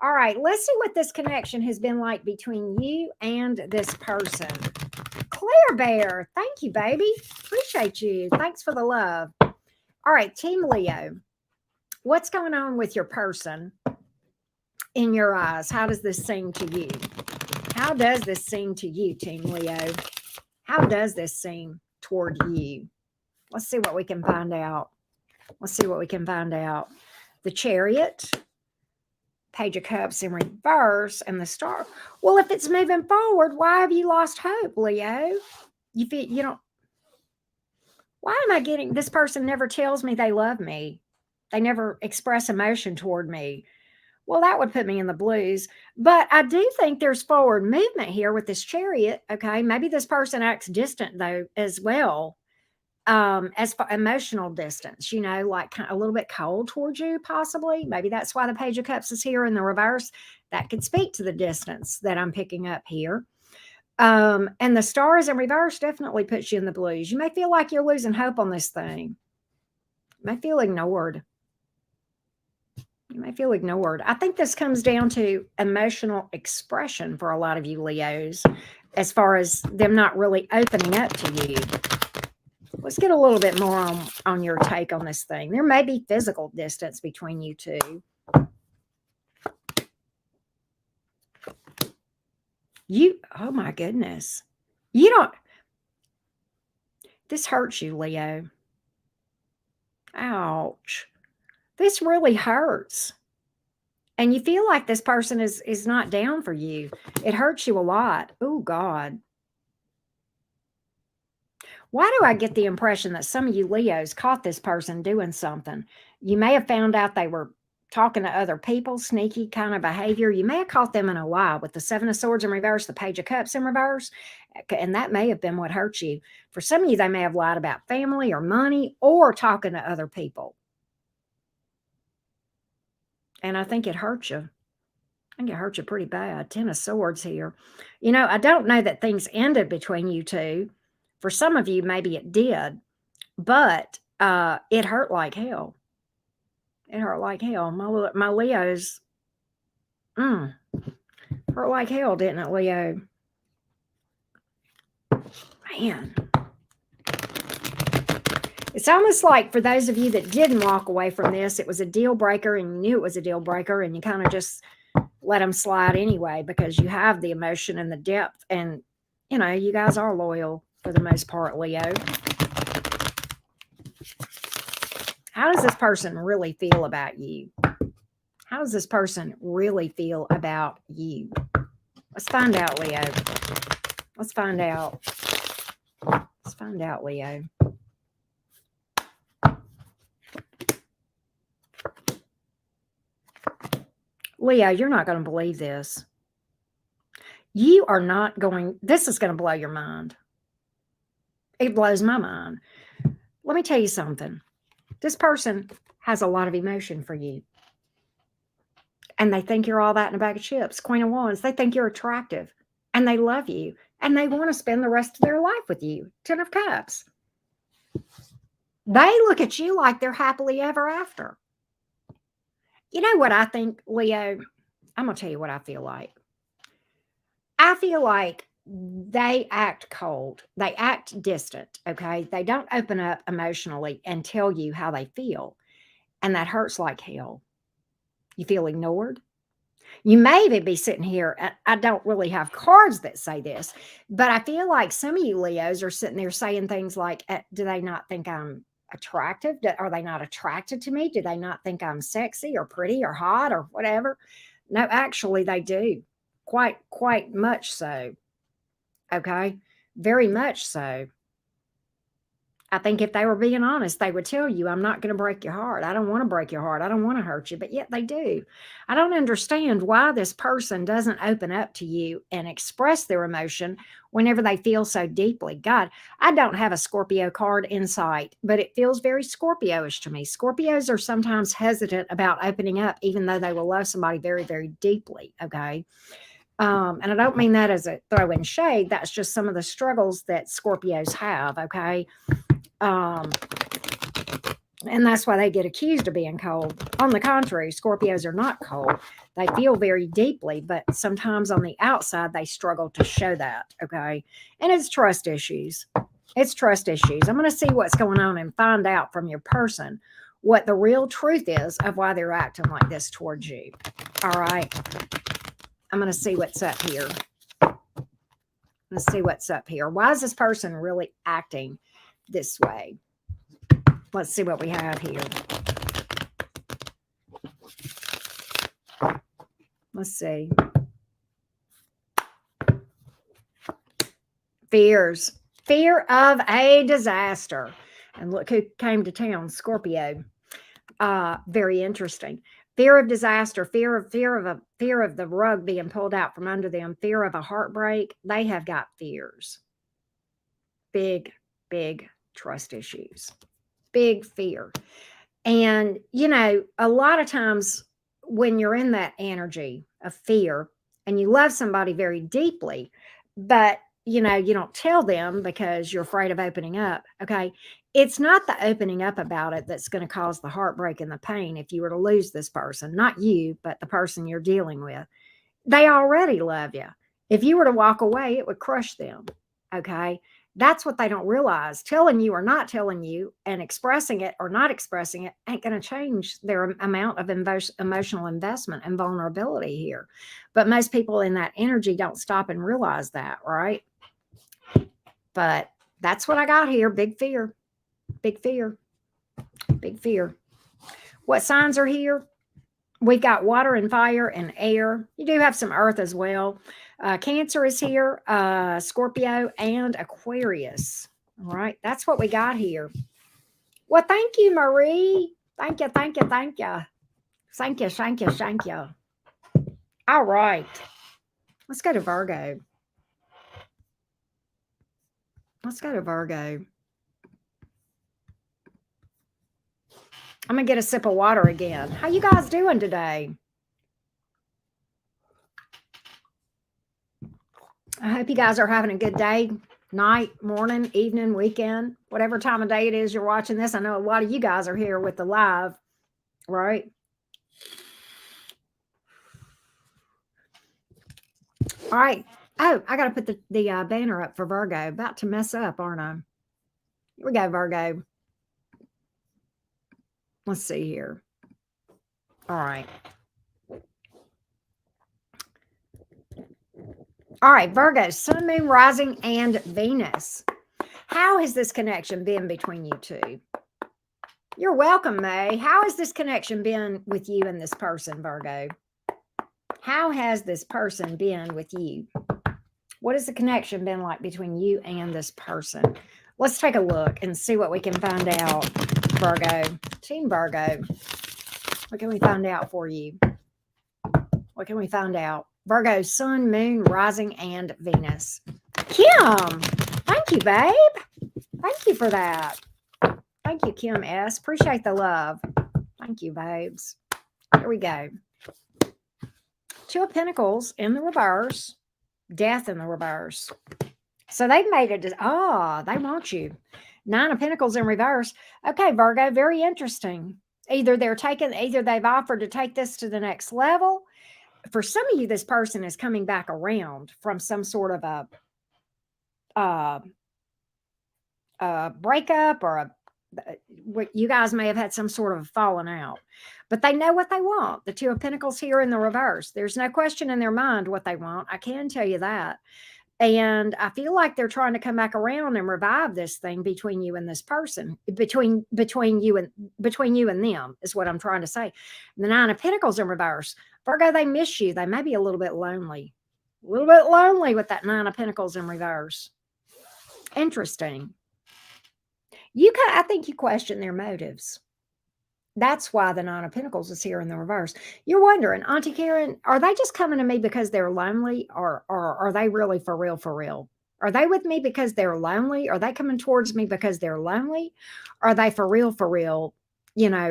All right, let's see what this connection has been like between you and this person. Claire Bear, thank you, baby. Appreciate you. Thanks for the love. All right, Team Leo, what's going on with your person in your eyes? How does this seem to you? How does this seem to you, Team Leo? How does this seem toward you? Let's see what we can find out. Let's see what we can find out. The Chariot, Page of Cups in reverse, and the Star. Well, if it's moving forward, why have you lost hope, Leo? You don't. Why am I getting, this person never tells me they love me. They never express emotion toward me. Well, that would put me in the blues. But I do think there's forward movement here with this Chariot. Okay. Maybe this person acts distant though as well. As for emotional distance, you know, like kind of a little bit cold towards you, possibly. Maybe that's why the Page of Cups is here in the reverse. That could speak to the distance that I'm picking up here. And the Stars in reverse definitely puts you in the blues. You may feel like you're losing hope on this thing. You may feel ignored. You may feel ignored. I think this comes down to emotional expression for a lot of you Leos. as far as them not really opening up to you. Let's get a little bit more on your take on this thing. There may be physical distance between you two. Oh my goodness. This hurts you, Leo. Ouch. This really hurts. And you feel like this person is not down for you. It hurts you a lot. Oh, God. Why do I get the impression that some of you Leos caught this person doing something? You may have found out they were talking to other people, sneaky kind of behavior. You may have caught them in a lie with the Seven of Swords in reverse, the Page of Cups in reverse, and that may have been what hurt you. For some of you, they may have lied about family or money or talking to other people. And I think it hurt you. I think it hurt you pretty bad. Ten of Swords here. You know, I don't know that things ended between you two. For some of you, maybe it did, but it hurt like hell. It hurt like hell. My Leos, hurt like hell, didn't it, Leo? Man. It's almost like for those of you that didn't walk away from this, it was a deal breaker and you knew it was a deal breaker and you kind of just let them slide anyway because you have the emotion and the depth and, you know, you guys are loyal for the most part, Leo. How does this person really feel about you? How does this person really feel about you? Let's find out, Leo. Let's find out. Let's find out, Leo. Leo, you're not going to believe this. You are not going, this is going to blow your mind. It blows my mind. Let me tell you something. This person has a lot of emotion for you. And they think you're all that in a bag of chips. Queen of Wands, they think you're attractive. And they love you. And they want to spend the rest of their life with you. Ten of Cups. They look at you like they're happily ever after. You know what I think, Leo? I'm going to tell you what I feel like. I feel like they act cold. They act distant, okay? They don't open up emotionally and tell you how they feel. And that hurts like hell. You feel ignored. You may even be sitting here. I don't really have cards that say this, but I feel like some of you Leos are sitting there saying things like, do they not think I'm attractive? Are they not attracted to me? Do they not think I'm sexy or pretty or hot or whatever? No, actually they do. Quite much so. Okay. Very much so. I think if they were being honest, they would tell you, I'm not going to break your heart. I don't want to break your heart. I don't want to hurt you, but yet they do. I don't understand why this person doesn't open up to you and express their emotion whenever they feel so deeply. God, I don't have a Scorpio card in sight, but it feels very Scorpio-ish to me. Scorpios are sometimes hesitant about opening up, even though they will love somebody very, very deeply. Okay. And I don't mean that as a throw in shade. That's just some of the struggles that Scorpios have. Okay. And that's why they get accused of being cold. On the contrary, Scorpios are not cold. They feel very deeply, but sometimes on the outside, they struggle to show that, okay? And it's trust issues. It's trust issues. I'm going to see what's going on and find out from your person what the real truth is of why they're acting like this towards you, all right? I'm going to see what's up here. Let's see what's up here. Why is this person really acting this way? Let's see what we have here. Let's see. Fears. Fear of a disaster. And look who came to town, Scorpio. Very interesting. Fear of disaster, fear of the rug being pulled out from under them, fear of a heartbreak. They have got fears. Big trust issues. Big fear. And, you know, a lot of times when you're in that energy of fear and you love somebody very deeply, but, you know, you don't tell them because you're afraid of opening up. Okay. It's not the opening up about it that's going to cause the heartbreak and the pain if you were to lose this person, not you, but the person you're dealing with. They already love you. If you were to walk away, it would crush them. Okay. That's what they don't realize. Telling you or not telling you and expressing it or not expressing it ain't going to change their amount of emotional investment and vulnerability here. But most people in that energy don't stop and realize that, right? But that's what I got here. Big fear. Big fear. Big fear. What signs are here? We've got water and fire and air. You do have some earth as well. Cancer is here, Scorpio and Aquarius. All right, that's what we got here. Well, thank you, Marie. Thank you, thank you, thank you. Thank you, thank you, thank you. All right, let's go to Virgo. Let's go to Virgo. I'm going to get a sip of water again. How you guys doing today? I hope you guys are having a good day, night, morning, evening, weekend, whatever time of day it is you're watching this. I know a lot of you guys are here with the live, right? All right. Oh, I got to put the banner up for Virgo. About to mess up, aren't I? Here we go, Virgo. Let's see here. All right. All right, Virgo, Sun, Moon, Rising, and Venus. How has this connection been between you two? You're welcome, May. How has this connection been with you and this person, Virgo? How has this person been with you? What has the connection been like between you and this person? Let's take a look and see what we can find out, Virgo. Team Virgo, what can we find out for you? What can we find out? Virgo, Sun, Moon, Rising, and Venus. Kim, thank you, babe. Thank you for that. Thank you, Kim S. Appreciate the love. Thank you, babes. Here we go. Two of Pentacles in the reverse. Death in the reverse. So they've made it. They want you. Nine of Pentacles in reverse. Okay, Virgo, very interesting. Either they've offered to take this to the next level. For some of you, this person is coming back around from some sort of a breakup or you guys may have had some sort of falling out, but they know what they want. The Two of Pentacles here in the reverse. There's no question in their mind what they want. I can tell you that. And I feel like they're trying to come back around and revive this thing between you and this person, between you and them is what I'm trying to say. The Nine of Pentacles in reverse. Virgo, they miss you. They may be a little bit lonely with that Nine of Pentacles in reverse. Interesting. I think you question their motives. That's why the Nine of Pentacles is here in the reverse. You're wondering, Auntie Karen, are they just coming to me because they're lonely, or are they really for real, for real? Are they with me because they're lonely? Are they coming towards me because they're lonely? Are they for real,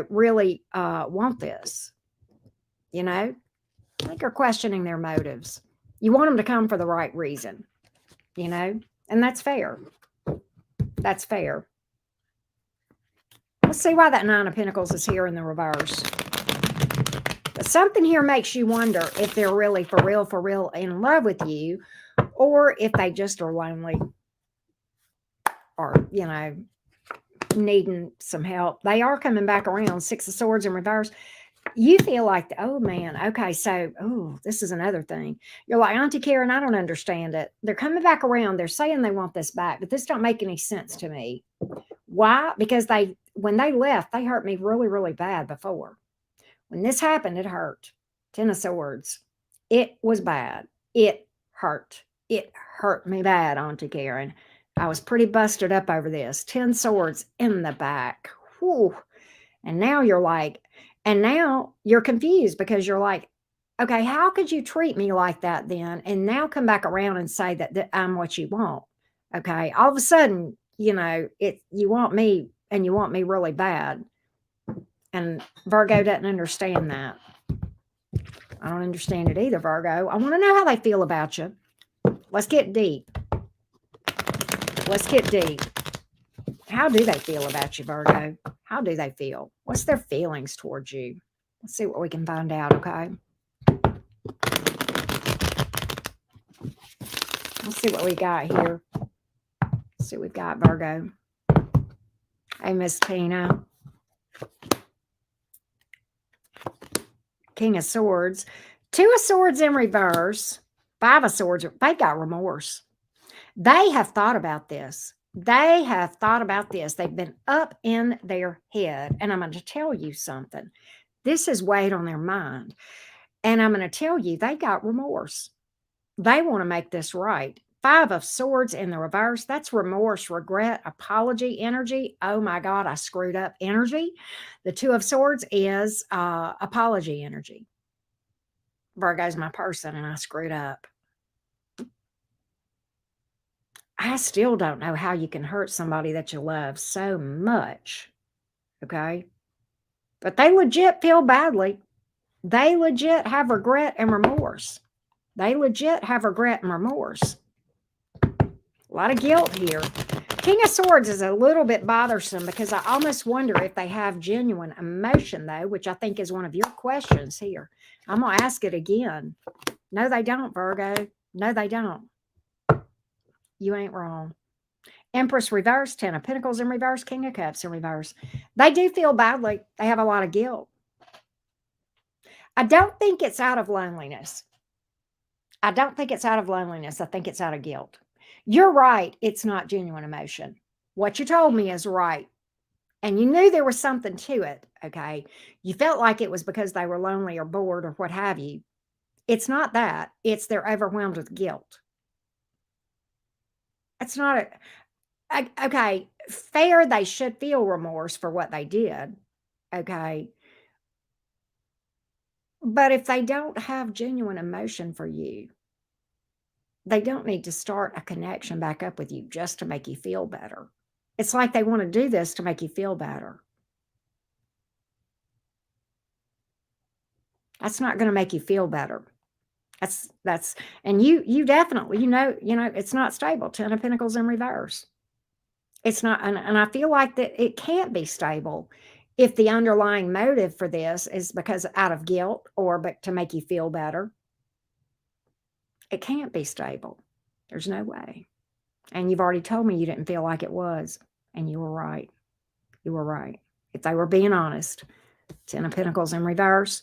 really want this? I think you're questioning their motives. You want them to come for the right reason, and that's fair. That's fair. Let's see why that Nine of Pentacles is here in the reverse. But something here makes you wonder if they're really for real in love with you, or if they just are lonely or, needing some help. They are coming back around. Six of Swords in reverse. You feel like, oh man, okay, so, this is another thing. You're like, Auntie Karen, I don't understand it. They're coming back around. They're saying they want this back, but this don't make any sense to me. Why? Because when they left, they hurt me really, really bad before. When this happened, it hurt. Ten of Swords. It was bad. It hurt. It hurt me bad, Auntie Karen. I was pretty busted up over this. 10 swords in the back. Whew. And now you're confused because you're like, okay, how could you treat me like that then? And now come back around and say that I'm what you want. Okay. All of a sudden, you want me and you want me really bad. And Virgo doesn't understand that. I don't understand it either, Virgo. I want to know how they feel about you. Let's get deep. Let's get deep. How do they feel about you, Virgo? How do they feel? What's their feelings towards you? Let's see what we can find out, okay? Let's see what we got here. Let's see what we've got, Virgo. Hey, Miss Tina. King of Swords. Two of Swords in reverse. Five of Swords. They've got remorse. They have thought about this. They have thought about this. They've been up in their head. And I'm going to tell you something. This has weighed on their mind. And I'm going to tell you, they got remorse. They want to make this right. Five of Swords in the reverse. That's remorse, regret, apology energy. Oh my God, I screwed up energy. The Two of Swords is apology energy. Virgo's my person and I screwed up. I still don't know how you can hurt somebody that you love so much. Okay. But they legit feel badly. They legit have regret and remorse. They legit have regret and remorse. A lot of guilt here. King of Swords is a little bit bothersome because I almost wonder if they have genuine emotion, though, which I think is one of your questions here. I'm going to ask it again. No, they don't, Virgo. No, they don't. You ain't wrong. Empress reverse, Ten of Pentacles in reverse, King of Cups in reverse. They do feel badly. They have a lot of guilt. I don't think it's out of loneliness. I don't think it's out of loneliness. I think it's out of guilt. You're right. It's not genuine emotion. What you told me is right. And you knew there was something to it. Okay. You felt like it was because they were lonely or bored or what have you. It's not that. It's they're overwhelmed with guilt. It's not okay. Fair. They should feel remorse for what they did. Okay. But if they don't have genuine emotion for you, they don't need to start a connection back up with you just to make you feel better. It's like they want to do this to make you feel better. That's not going to make you feel better. That's and you definitely, you know, it's not stable. Ten of Pentacles in reverse. It's not, and I feel like that it can't be stable if the underlying motive for this is because out of guilt or but to make you feel better. It can't be stable. There's no way. And you've already told me you didn't feel like it was. And you were right. You were right. If they were being honest. Ten of Pentacles in reverse.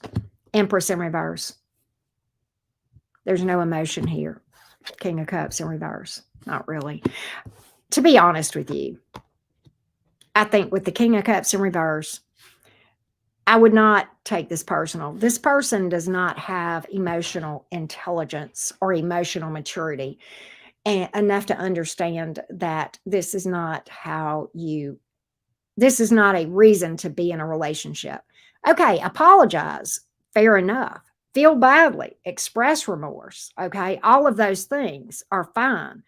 Empress in reverse. There's no emotion here. King of Cups in reverse. Not really. To be honest with you, I think with the King of Cups in reverse, I would not take this personal. This person does not have emotional intelligence or emotional maturity and enough to understand that this is not this is not a reason to be in a relationship. Okay, apologize. Fair enough. Feel badly. Express remorse. Okay, all of those things are fine.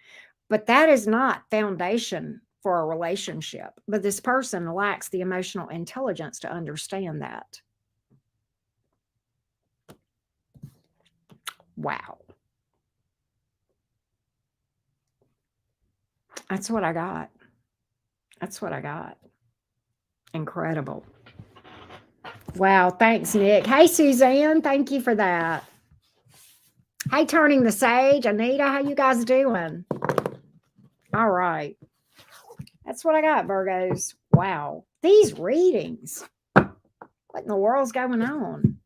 But that is not foundation for a relationship. But this person lacks the emotional intelligence to understand that. Wow. That's what I got. That's what I got. Incredible. Wow. Thanks, Nick. Hey, Suzanne. Thank you for that. Hey, Turning the Sage. Anita, how you guys doing? All right. That's what I got, Virgos. Wow. These readings. What in the world's going on?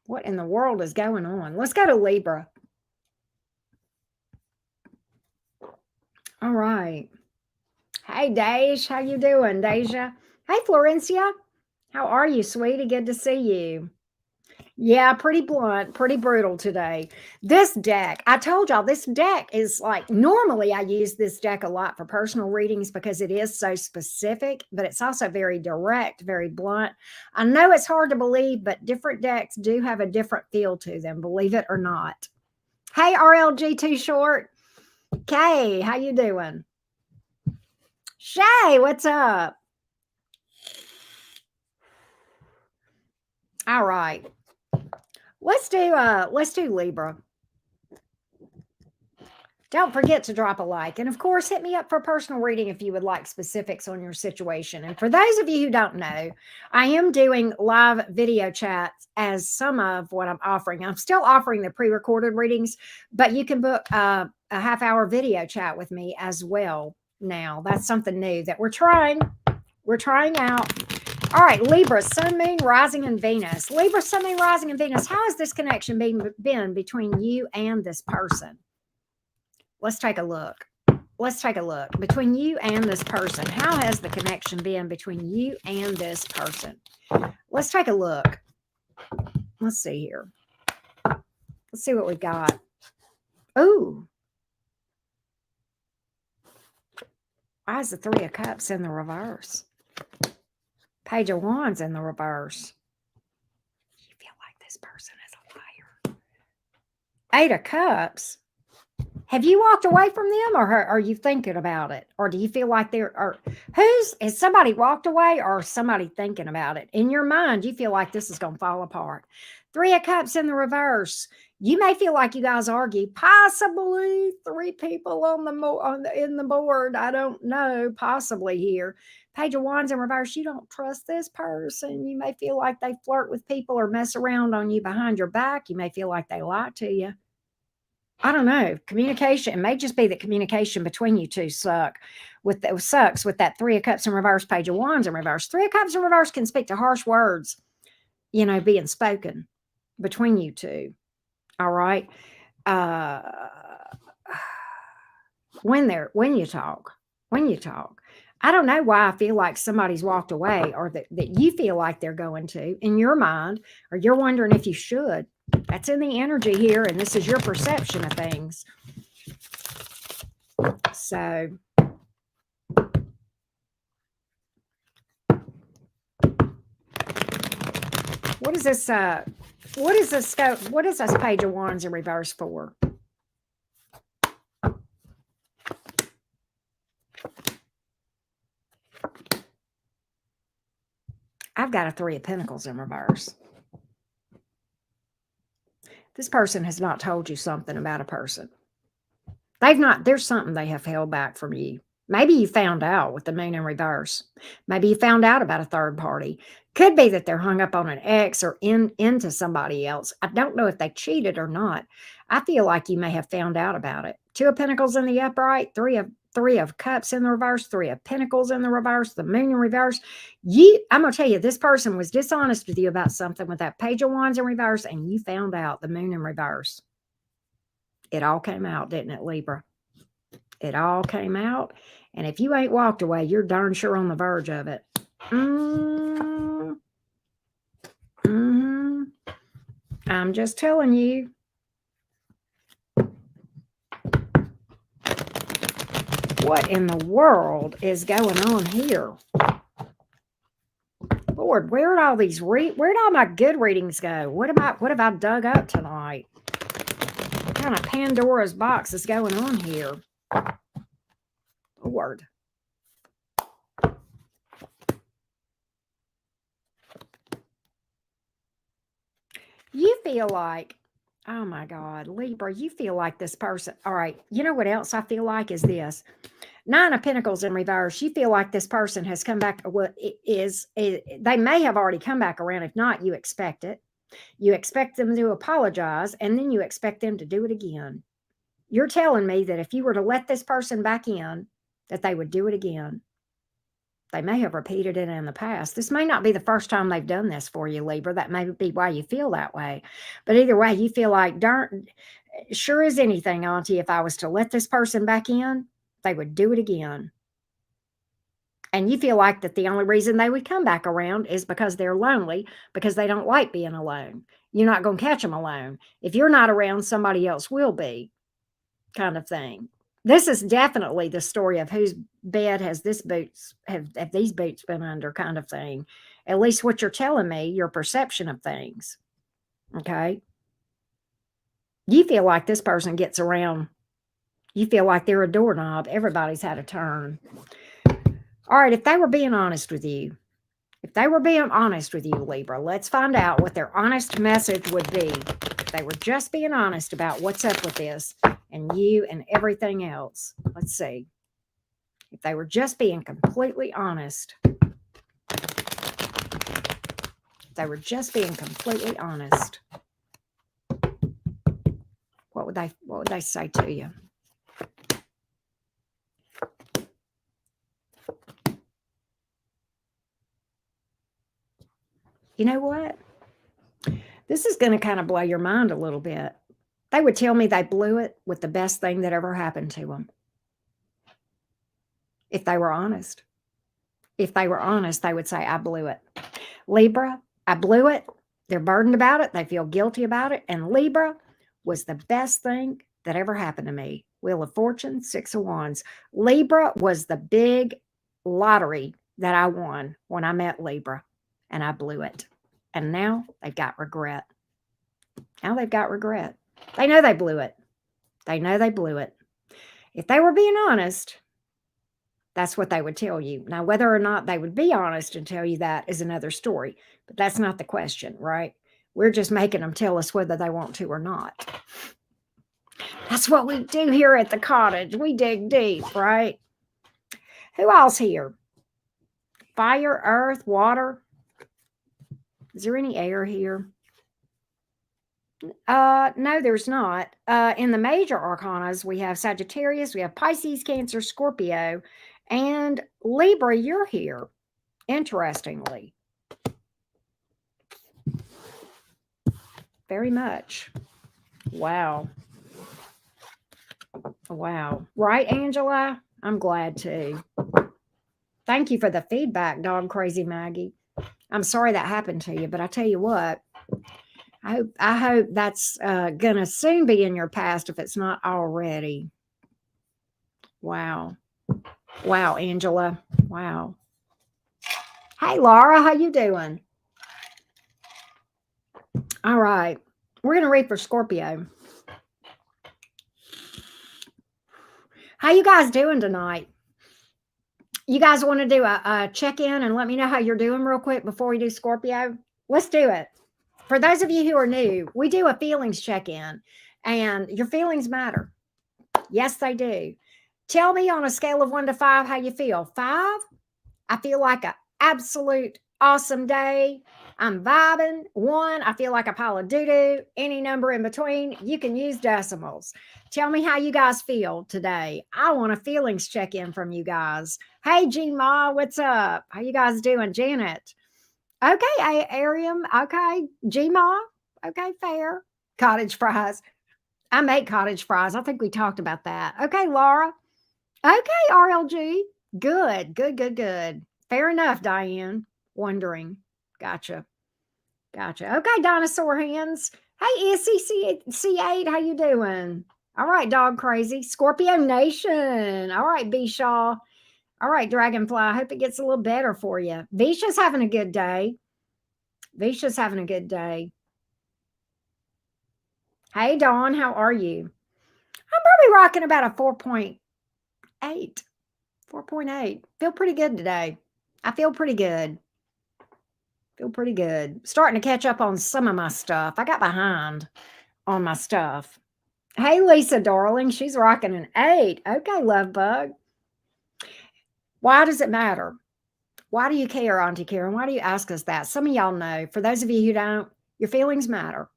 What in the world is going on? Let's go to Libra. All right. Hey, Dej. How you doing, Deja? Hey, Florencia. How are you, sweetie? Good to see you. Yeah, pretty blunt, pretty brutal today. This deck, I told y'all, this deck is like, normally I use this deck a lot for personal readings because it is so specific, but it's also very direct, very blunt. I know it's hard to believe, but different decks do have a different feel to them, believe it or not. Hey, RLG Too Short. Kay, how you doing? Shay, what's up? All right. Let's do Libra. Don't forget to drop a like. And of course, hit me up for a personal reading if you would like specifics on your situation. And for those of you who don't know, I am doing live video chats as some of what I'm offering. I'm still offering the pre-recorded readings, but you can book a half-hour video chat with me as well now. That's something new that we're trying. We're trying out. All right, Libra, Sun, Moon, Rising, and Venus. Libra, Sun, Moon, Rising, and Venus. How has this connection been between you and this person? Let's take a look. Let's take a look. Between you and this person, how has the connection been between you and this person? Let's take a look. Let's see here. Let's see what we got. Ooh. Why is the Three of Cups in the reverse? Page of Wands in the reverse. You feel like this person is a liar. Eight of Cups. Have you walked away from them, or are you thinking about it? Or do you feel like has somebody walked away, or somebody thinking about it? In your mind, you feel like this is going to fall apart. Three of Cups in the reverse. You may feel like you guys argue, possibly three people in the board. I don't know, possibly here. Page of Wands in reverse. You don't trust this person. You may feel like they flirt with people or mess around on you behind your back. You may feel like they lie to you. I don't know. Communication. It may just be that communication between you two sucks with that Three of Cups in reverse, Page of Wands in reverse. Three of Cups in reverse can speak to harsh words, being spoken between you two. All right. When you talk. I don't know why I feel like somebody's walked away, or that you feel like they're going to in your mind, or you're wondering if you should. That's in the energy here, and this is your perception of things. So, what is this? What is this Page of Wands in reverse for? I've got a Three of Pentacles in reverse. This person has not told you something about a person. There's something they have held back from you. Maybe you found out with the Moon in reverse. Maybe you found out about a third party. Could be that they're hung up on an ex or into somebody else. I don't know if they cheated or not. I feel like you may have found out about it. Two of Pentacles in the upright, Three of Cups in the reverse, Three of Pentacles in the reverse, the Moon in reverse. I'm going to tell you, this person was dishonest with you about something with that Page of Wands in reverse, and you found out, the Moon in reverse. It all came out, didn't it, Libra? It all came out. And if you ain't walked away, you're darn sure on the verge of it. I'm just telling you. What in the world is going on here? Lord, where'd all my good readings go? What have I dug up tonight? What kind of Pandora's box is going on here? Lord. You feel like, oh my God, Libra, you feel like this person. All right. You know what else I feel like is this? Nine of Pentacles in reverse. You feel like this person has come back. Well, they may have already come back around. If not, you expect it. You expect them to apologize, and then you expect them to do it again. You're telling me that if you were to let this person back in, that they would do it again. They may have repeated it in the past. This may not be the first time they've done this for you, Libra. That may be why you feel that way. But either way, you feel like, darn, sure as anything, Auntie, if I was to let this person back in, they would do it again. And you feel like that the only reason they would come back around is because they're lonely, because they don't like being alone. You're not going to catch them alone. If you're not around, somebody else will be, kind of thing. This is definitely the story of whose bed have these boots been under, kind of thing. At least what you're telling me, your perception of things. Okay? You feel like this person gets around. You feel like they're a doorknob. Everybody's had a turn. All right, if they were being honest with you, Libra, let's find out what their honest message would be. If they were just being honest about what's up with this, and you and everything else. Let's see. If they were just being completely honest. If they were just being completely honest. What would they say to you? You know what? This is going to kind of blow your mind a little bit. They would tell me they blew it with the best thing that ever happened to them. If they were honest. If they were honest, they would say, I blew it. Libra, I blew it. They're burdened about it. They feel guilty about it. And Libra was the best thing that ever happened to me. Wheel of Fortune, 6 of Wands. Libra was the big lottery that I won when I met Libra, and I blew it. And now they've got regret. Now they've got regret. They know they blew it. They know they blew it. If they were being honest, that's what they would tell you. Now, whether or not they would be honest and tell you that is another story, but that's not the question, right? We're just making them tell us whether they want to or not. That's what we do here at the cottage. We dig deep, right? Who else here? Fire, earth, water. Is there any air here? No, there's not. In the major arcanas, we have Sagittarius, we have Pisces, Cancer, Scorpio, and Libra, you're here, interestingly. Very much. Wow. Wow. Right, Angela? I'm glad to. Thank you for the feedback, Dog Crazy Maggie. I'm sorry that happened to you, but I tell you what, I hope that's going to soon be in your past if it's not already. Wow. Wow, Angela. Wow. Hey, Laura, how you doing? All right. We're going to read for Scorpio. How you guys doing tonight? You guys want to do a check-in and let me know how you're doing real quick before we do Scorpio? Let's do it. For those of you who are new, we do a feelings check-in, and your feelings matter. Yes, they do. Tell me on a scale of 1 to 5 how you feel. 5, I feel like an absolute awesome day. I'm vibing. 1, I feel like a pile of doo-doo. Any number in between, you can use decimals. Tell me how you guys feel today. I want a feelings check-in from you guys. Hey, G-Ma, what's up? How you guys doing? Janet. Okay, Arium. Okay, G-Ma. Okay, fair. Cottage fries. I make cottage fries. I think we talked about that. Okay, Laura. Okay, RLG. Good, good, good, good. Fair enough, Diane. Wondering. Gotcha. Gotcha. Okay, dinosaur hands. Hey, SCC8, how you doing? All right, Dog Crazy. Scorpio Nation. All right, B Shaw. All right, Dragonfly. I hope it gets a little better for you. Visha's having a good day. Visha's having a good day. Hey, Dawn, how are you? I'm probably rocking about a 4.8. 4.8. Feel pretty good today. I feel pretty good. Feel pretty good. Starting to catch up on some of my stuff. I got behind on my stuff. Hey, Lisa, darling. She's rocking an 8. Okay, love bug. Why does it matter? Why do you care, Auntie Karen? Why do you ask us that? Some of y'all know. For those of you who don't, your feelings matter.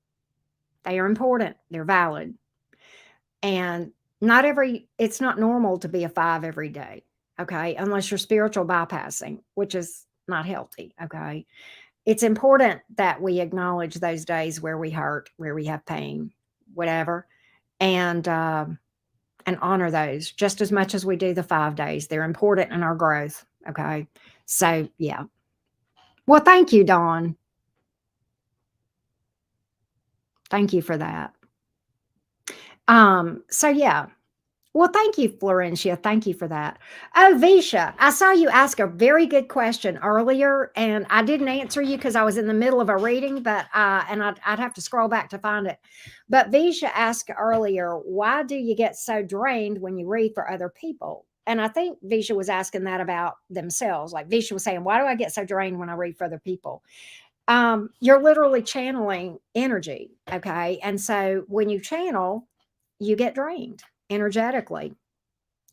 They are important. They're valid. And it's not normal to be a 5 every day. Okay. Unless you're spiritual bypassing, which is not healthy. Okay. It's important that we acknowledge those days where we hurt, where we have pain, whatever, and honor those just as much as we do the 5 days. They're important in our growth. Okay. So, yeah. Well, thank you, Dawn. Thank you for that. So yeah. Well, thank you, Florentia. Thank you for that. Oh, Visha, I saw you ask a very good question earlier, and I didn't answer you because I was in the middle of a reading, but and I'd have to scroll back to find it. But Visha asked earlier, why do you get so drained when you read for other people? And I think Visha was asking that about themselves. Like Visha was saying, why do I get so drained when I read for other people? You're literally channeling energy, okay? And so when you channel, you get drained energetically.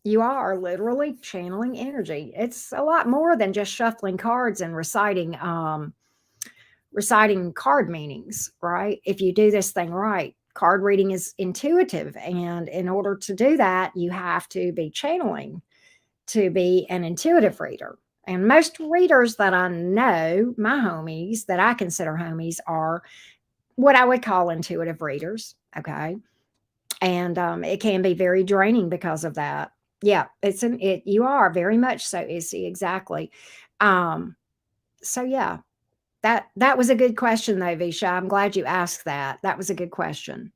You are literally channeling energy. It's a lot more than just shuffling cards and reciting card meanings, right? If you do this thing right, card reading is intuitive. And in order to do that, you have to be channeling to be an intuitive reader. And most readers that I know, my homies that I consider homies, are what I would call intuitive readers. Okay. And it can be very draining because of that. Yeah, you are very much so, Issy, exactly. So yeah, that was a good question though, Visha. I'm glad you asked that. That was a good question.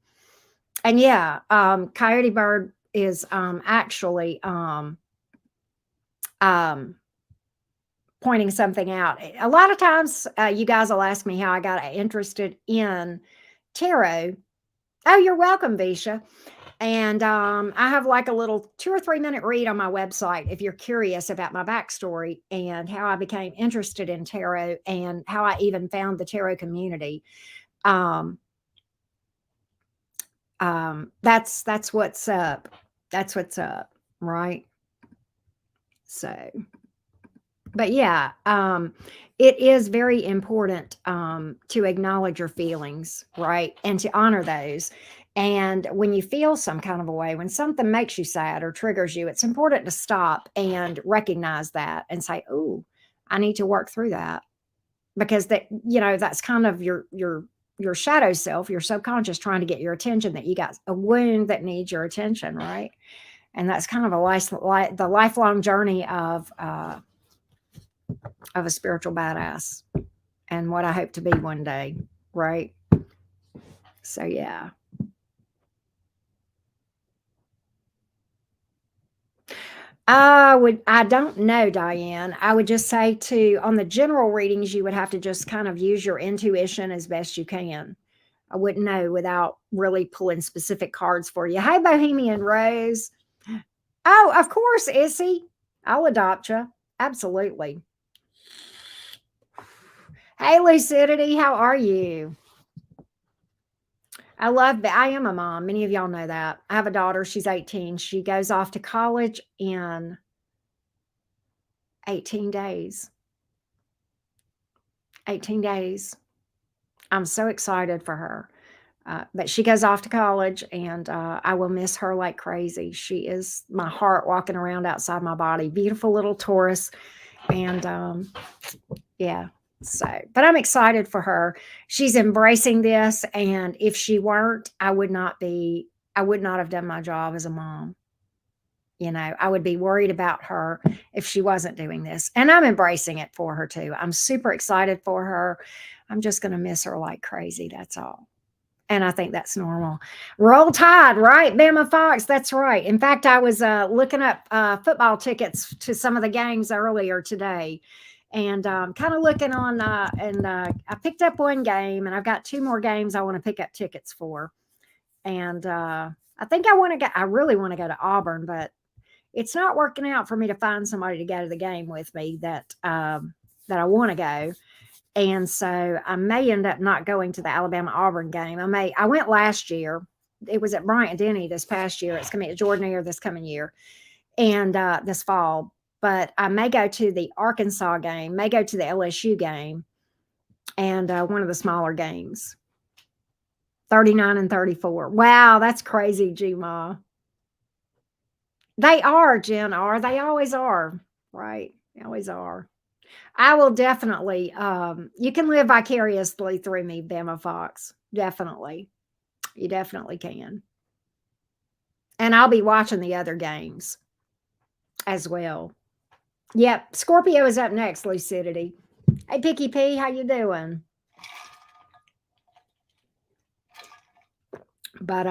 And yeah, Coyote Bird is actually pointing something out. A lot of times, you guys will ask me how I got interested in tarot. Oh, you're welcome, Visha. And I have like a little 2 or 3 minute read on my website if you're curious about my backstory and how I became interested in tarot and how I even found the tarot community. That's what's up. That's what's up, right? So, but yeah, it is very important to acknowledge your feelings, right? And to honor those. And when you feel some kind of a way, when something makes you sad or triggers you, it's important to stop and recognize that and say, "Oh, I need to work through that." Because that's kind of your shadow self, your subconscious trying to get your attention, that you got a wound that needs your attention, right? And that's kind of the lifelong journey of a spiritual badass and what I hope to be one day, right? So yeah. I don't know, Diane. I would just say on the general readings, you would have to just kind of use your intuition as best you can. I wouldn't know without really pulling specific cards for you. Hey, Bohemian Rose. Oh, of course, Issy. I'll adopt you. Absolutely. Hey, Lucidity, how are you? I am a mom. Many of y'all know that. I have a daughter. She's 18. She goes off to college in 18 days. 18 days. I'm so excited for her. But she goes off to college, and I will miss her like crazy. She is my heart walking around outside my body. Beautiful little Taurus. And yeah. So, but I'm excited for her. She's embracing this. And if she weren't, I would not have done my job as a mom. I would be worried about her if she wasn't doing this. And I'm embracing it for her too. I'm super excited for her. I'm just going to miss her like crazy. That's all. And I think that's normal. Roll Tide, right? Bama Fox, that's right. In fact, I was looking up football tickets to some of the games earlier today. And kind of looking on, I picked up one game, and I've got 2 more games I want to pick up tickets for. And I think I really want to go to Auburn, but it's not working out for me to find somebody to go to the game with me that I want to go. And so I may end up not going to the Alabama-Auburn game. I went last year. It was at Bryant-Denny this past year. It's going to be at Jordan-Hare this coming year and this fall. But I may go to the Arkansas game, may go to the LSU game, and one of the smaller games. 39 and 34. Wow, that's crazy, G-Ma. They are, Jen, they always are, right? They always are. I will definitely, you can live vicariously through me, Bama Fox. Definitely. You definitely can. And I'll be watching the other games as well. Yep. Scorpio is up next, Lucidity. Hey, Picky P, how you doing? But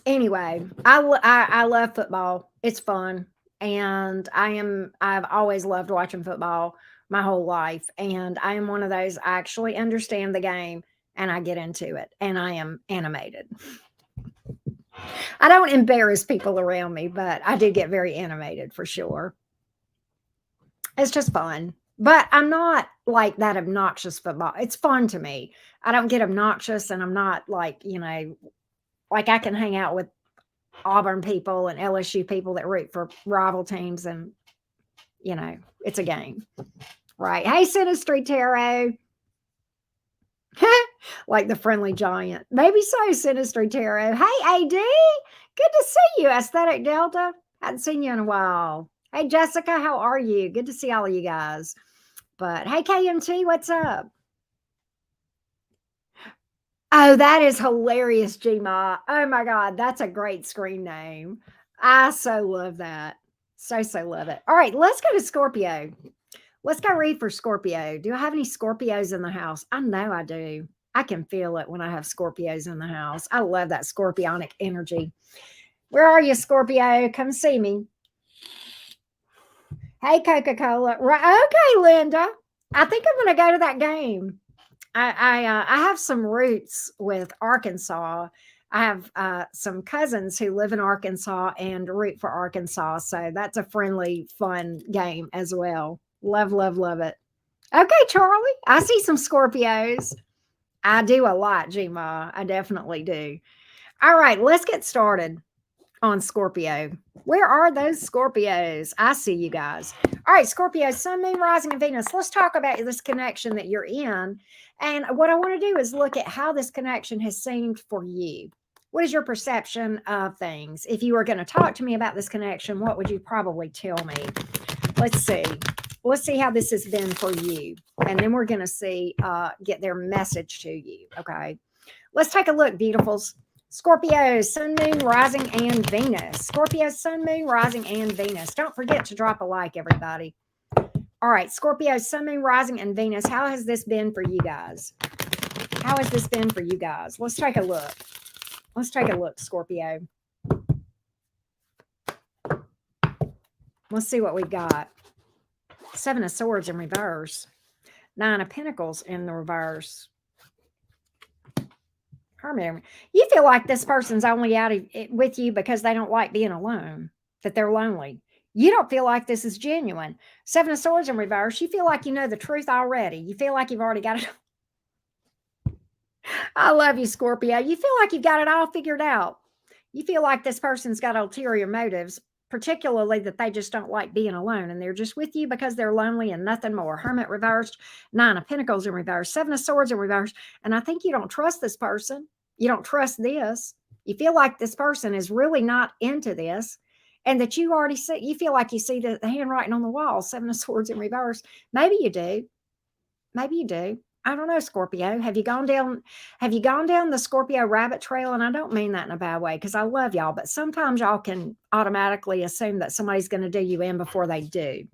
anyway, I love football. It's fun. And I've always loved watching football my whole life. And I am one of those, I actually understand the game and I get into it and I am animated. I don't embarrass people around me, but I do get very animated for sure. It's just fun. But I'm not like that obnoxious football. It's fun to me. I don't get obnoxious and I'm not like, Like I can hang out with Auburn people and LSU people that root for rival teams, and it's a game, right? Hey, Sinistry Tarot. Like the friendly giant. Maybe so, Sinistry Tarot. Hey, AD. Good to see you, Aesthetic Delta. Hadn't seen you in a while. Hey, Jessica, how are you? Good to see all of you guys. But hey, KMT, what's up? Oh, that is hilarious, Gma. Oh my God, that's a great screen name. I so love that. So love it. All right, let's go to Scorpio. Let's go read for Scorpio. Do I have any Scorpios in the house? I know I do. I can feel it when I have Scorpios in the house. I love that scorpionic energy. Where are you, Scorpio? Come see me. Hey, Coca-Cola. Right, okay, Linda. I think I'm going to go to that game. I have some roots with Arkansas. I have some cousins who live in Arkansas and root for Arkansas. So that's a friendly, fun game as well. Love, love, love it. Okay, Charlie. I see some Scorpios. I do a lot, Gma. I definitely do. All right, let's get started on Scorpio. Where are those Scorpios? I see you guys. All right, Scorpio, Sun, Moon, Rising, and Venus. Let's talk about this connection that you're in. And what I want to do is look at how this connection has seemed for you. What is your perception of things? If you were going to talk to me about this connection, what would you probably tell me? Let's see. Let's see how this has been for you. And then we're going to see, get their message to you. Okay. Let's take a look, beautifuls. Scorpio, Sun, Moon, Rising, and Venus. Scorpio, Sun, Moon, Rising, and Venus. Don't forget to drop a like, everybody. All right, Scorpio, Sun, Moon, Rising, and Venus. How has this been for you guys? How has this been for you guys? Let's take a look. Let's take a look, Scorpio. Let's see what we've got. Seven of Swords in reverse. Nine of Pentacles in the reverse. Hermit. You feel like this person's only out with you because they don't like being alone, that they're lonely. You don't feel like this is genuine. Seven of Swords in reverse. You feel like you know the truth already. You feel like you've already got it. I love you, Scorpio. You feel like you've got it all figured out. You feel like this person's got ulterior motives, particularly that they just don't like being alone and they're just with you because they're lonely and nothing more. Hermit reversed, Nine of Pentacles in reverse, Seven of Swords in reverse. And I think you don't trust this person. You don't trust this. You feel like this person is really not into this and that you already see, you feel like you see the handwriting on the wall, Seven of Swords in reverse. Maybe you do. Maybe you do. I don't know, Scorpio. Have you gone down the Scorpio rabbit trail? And I don't mean that in a bad way because I love y'all, but sometimes y'all can automatically assume that somebody's going to do you in before they do.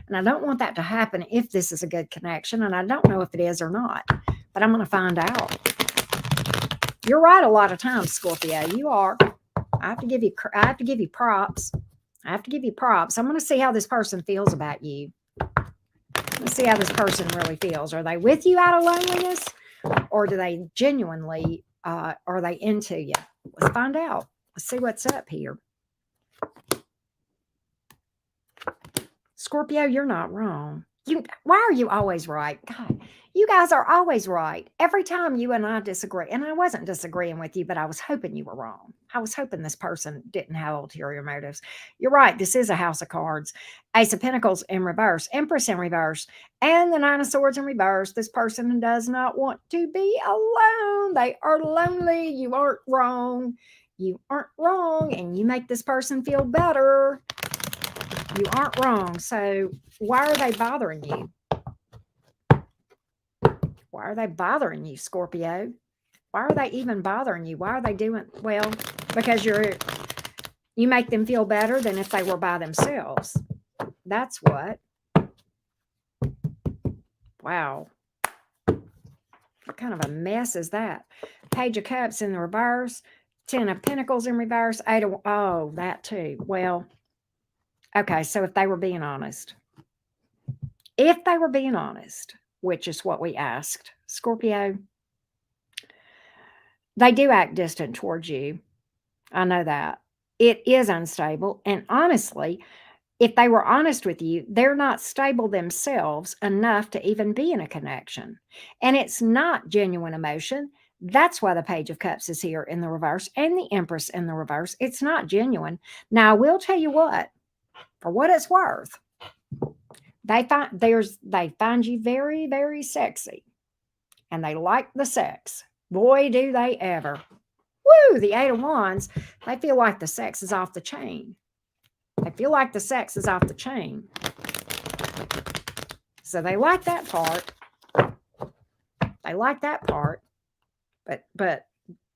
And I don't want that to happen if this is a good connection. And I don't know if it is or not, but I'm going to find out. You're right a lot of times, Scorpio. You are. I have to give you props. I have to give you props. I'm going to see how this person feels about you. Let's see how this person really feels. Are they with you out of loneliness? Or do they genuinely, are they into you? Let's find out. Let's see what's up here. Scorpio, you're not wrong. Why are you always right? God, you guys are always right. Every time you and I disagree, and I wasn't disagreeing with you, but I was hoping you were wrong. I was hoping this person didn't have ulterior motives. You're right. This is a house of cards. Ace of Pentacles in reverse, Empress in reverse, and the Nine of Swords in reverse. This person does not want to be alone. They are lonely. You aren't wrong. You aren't wrong. And you make this person feel better. You aren't wrong. So why are they bothering you? Why are they bothering you, Scorpio? Why are they even bothering you? Why are they doing well? Because you make them feel better than if they were by themselves. That's what. Wow. What kind of a mess is that? Page of Cups in the reverse. Ten of Pentacles in reverse. Oh, that too. Well, okay, so if they were being honest, which is what we asked, Scorpio, they do act distant towards you. I know that. It is unstable. And honestly, if they were honest with you, they're not stable themselves enough to even be in a connection. And it's not genuine emotion. That's why the Page of Cups is here in the reverse and the Empress in the reverse. It's not genuine. Now, I will tell you what, for what it's worth, they find you very, very sexy, and they like the sex. Boy, do they ever. Woo, the Eight of Wands, they feel like the sex is off the chain. They feel like the sex is off the chain. So they like that part. They like that part. But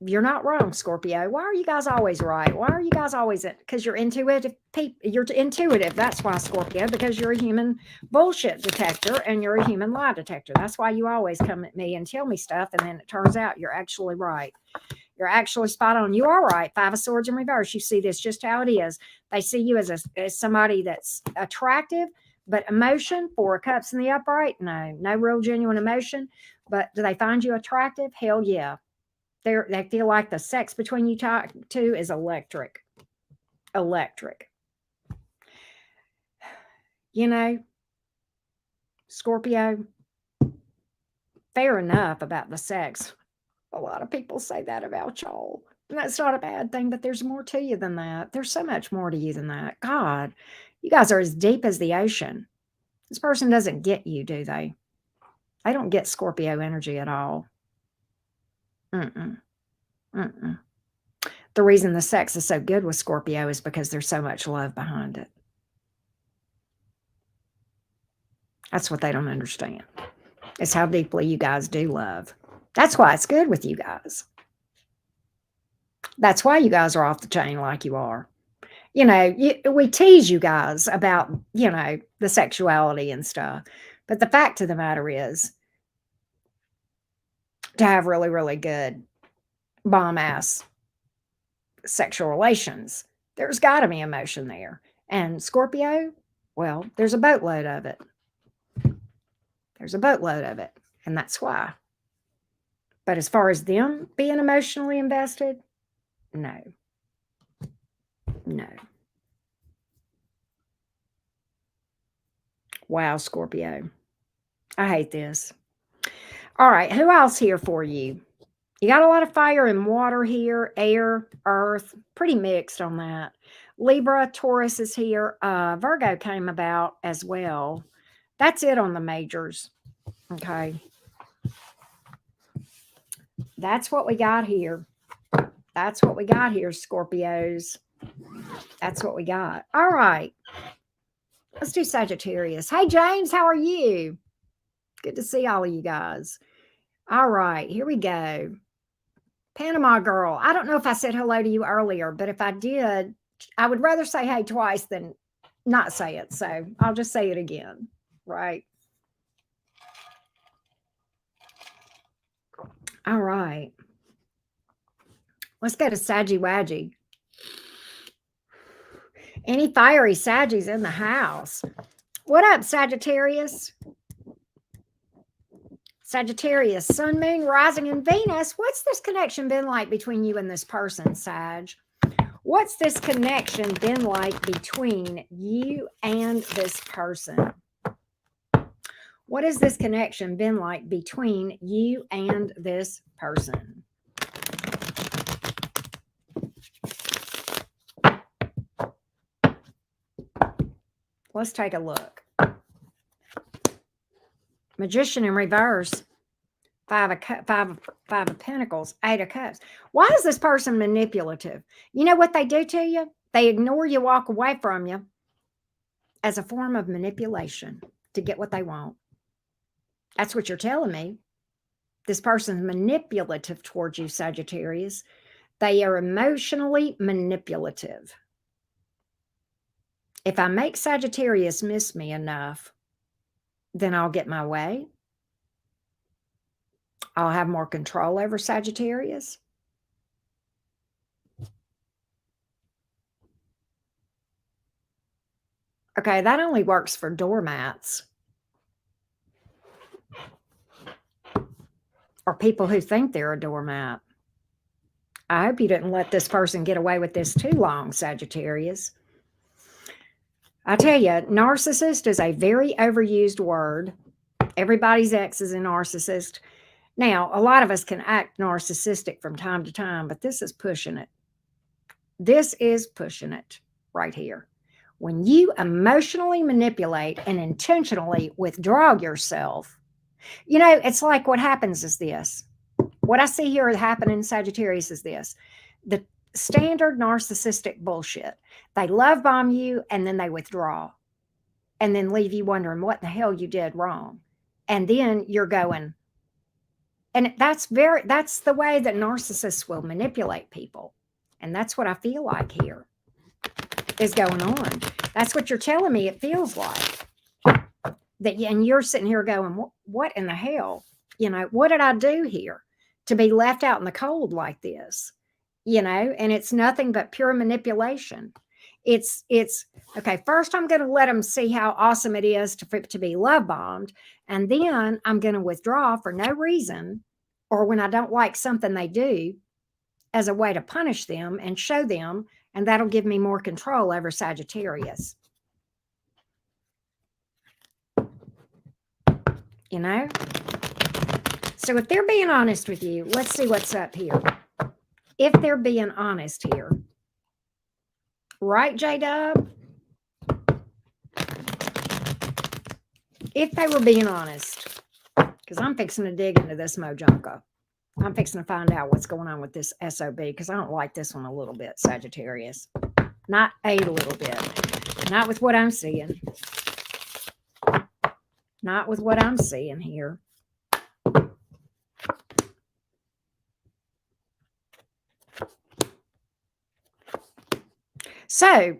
you're not wrong, Scorpio. Why are you guys always right? Why are you guys always because you're intuitive people? You're intuitive. That's why, Scorpio, because you're a human bullshit detector and you're a human lie detector. That's why you always come at me and tell me stuff, and then it turns out you're actually right. You're actually spot on. You are right. Five of Swords in reverse. You see this just how it is. They see you as somebody that's attractive, but emotion, Four of Cups in the upright, no real genuine emotion. But do they find you attractive? Hell yeah. They feel like the sex between you two is electric. Electric. You know, Scorpio, fair enough about the sex. A lot of people say that about y'all. And that's not a bad thing, but there's more to you than that. There's so much more to you than that. God, you guys are as deep as the ocean. This person doesn't get you, do they? They don't get Scorpio energy at all. Mm-mm. Mm-mm. The reason the sex is so good with Scorpio is because there's so much love behind it. That's what they don't understand. It's how deeply you guys do love. That's why it's good with you guys. That's why you guys are off the chain like you are. You know, we tease you guys about, you know, the sexuality and stuff. But the fact of the matter is, to have really, really good bomb-ass sexual relations, there's got to be emotion there. And Scorpio, well, there's a boatload of it. There's a boatload of it. And that's why. But as far as them being emotionally invested, no. No. Wow, Scorpio. I hate this. All right, who else here for you? You got a lot of fire and water here, air, earth, pretty mixed on that. Libra, Taurus is here. Virgo came about as well. That's it on the majors. Okay. That's what we got here. That's what we got here, Scorpios. That's what we got. All right. Let's do Sagittarius. Hey, James, how are you? Good to see all of you guys. All right, here we go. Panama girl. I don't know if I said hello to you earlier, but if I did, I would rather say hey twice than not say it. So I'll just say it again, right? All right. Let's go to Saggy Waggy. Any fiery Saggies in the house? What up, Sagittarius? Sagittarius, Sun, Moon, Rising, and Venus. What's this connection been like between you and this person, Sag? What's this connection been like between you and this person? What has this connection been like between you and this person? Let's take a look. Magician in reverse. Five of Pentacles, Eight of Cups. Why is this person manipulative? You know what they do to you? They ignore you, walk away from you as a form of manipulation to get what they want. That's what you're telling me. This person's manipulative towards you, Sagittarius. They are emotionally manipulative. If I make Sagittarius miss me enough, then I'll get my way. I'll have more control over Sagittarius. Okay, that only works for doormats. Or people who think they're a doormat. I hope you didn't let this person get away with this too long, Sagittarius. I tell you, narcissist is a very overused word. Everybody's ex is a narcissist. Now, a lot of us can act narcissistic from time to time, but this is pushing it. This is pushing it right here. When you emotionally manipulate and intentionally withdraw yourself, it's like what happens is this. What I see here happen in Sagittarius is this: the standard narcissistic bullshit. They love bomb you and then they withdraw and then leave you wondering what the hell you did wrong. And then you're going, and that's the way that narcissists will manipulate people. And that's what I feel like here is going on. That's what you're telling me it feels like. And you're sitting here going, what in the hell? What did I do here to be left out in the cold like this? And it's nothing but pure manipulation. It's okay. First, I'm going to let them see how awesome it is to be love bombed. And then I'm going to withdraw for no reason, or when I don't like something they do, as a way to punish them and show them. And that'll give me more control over Sagittarius. So if they're being honest with you, let's see what's up here. If they're being honest here, right, J-Dub? If they were being honest, because I'm fixing to dig into this mojonka. I'm fixing to find out what's going on with this SOB, because I don't like this one a little bit, Sagittarius. Not a little bit. Not with what I'm seeing. Not with what I'm seeing here. So,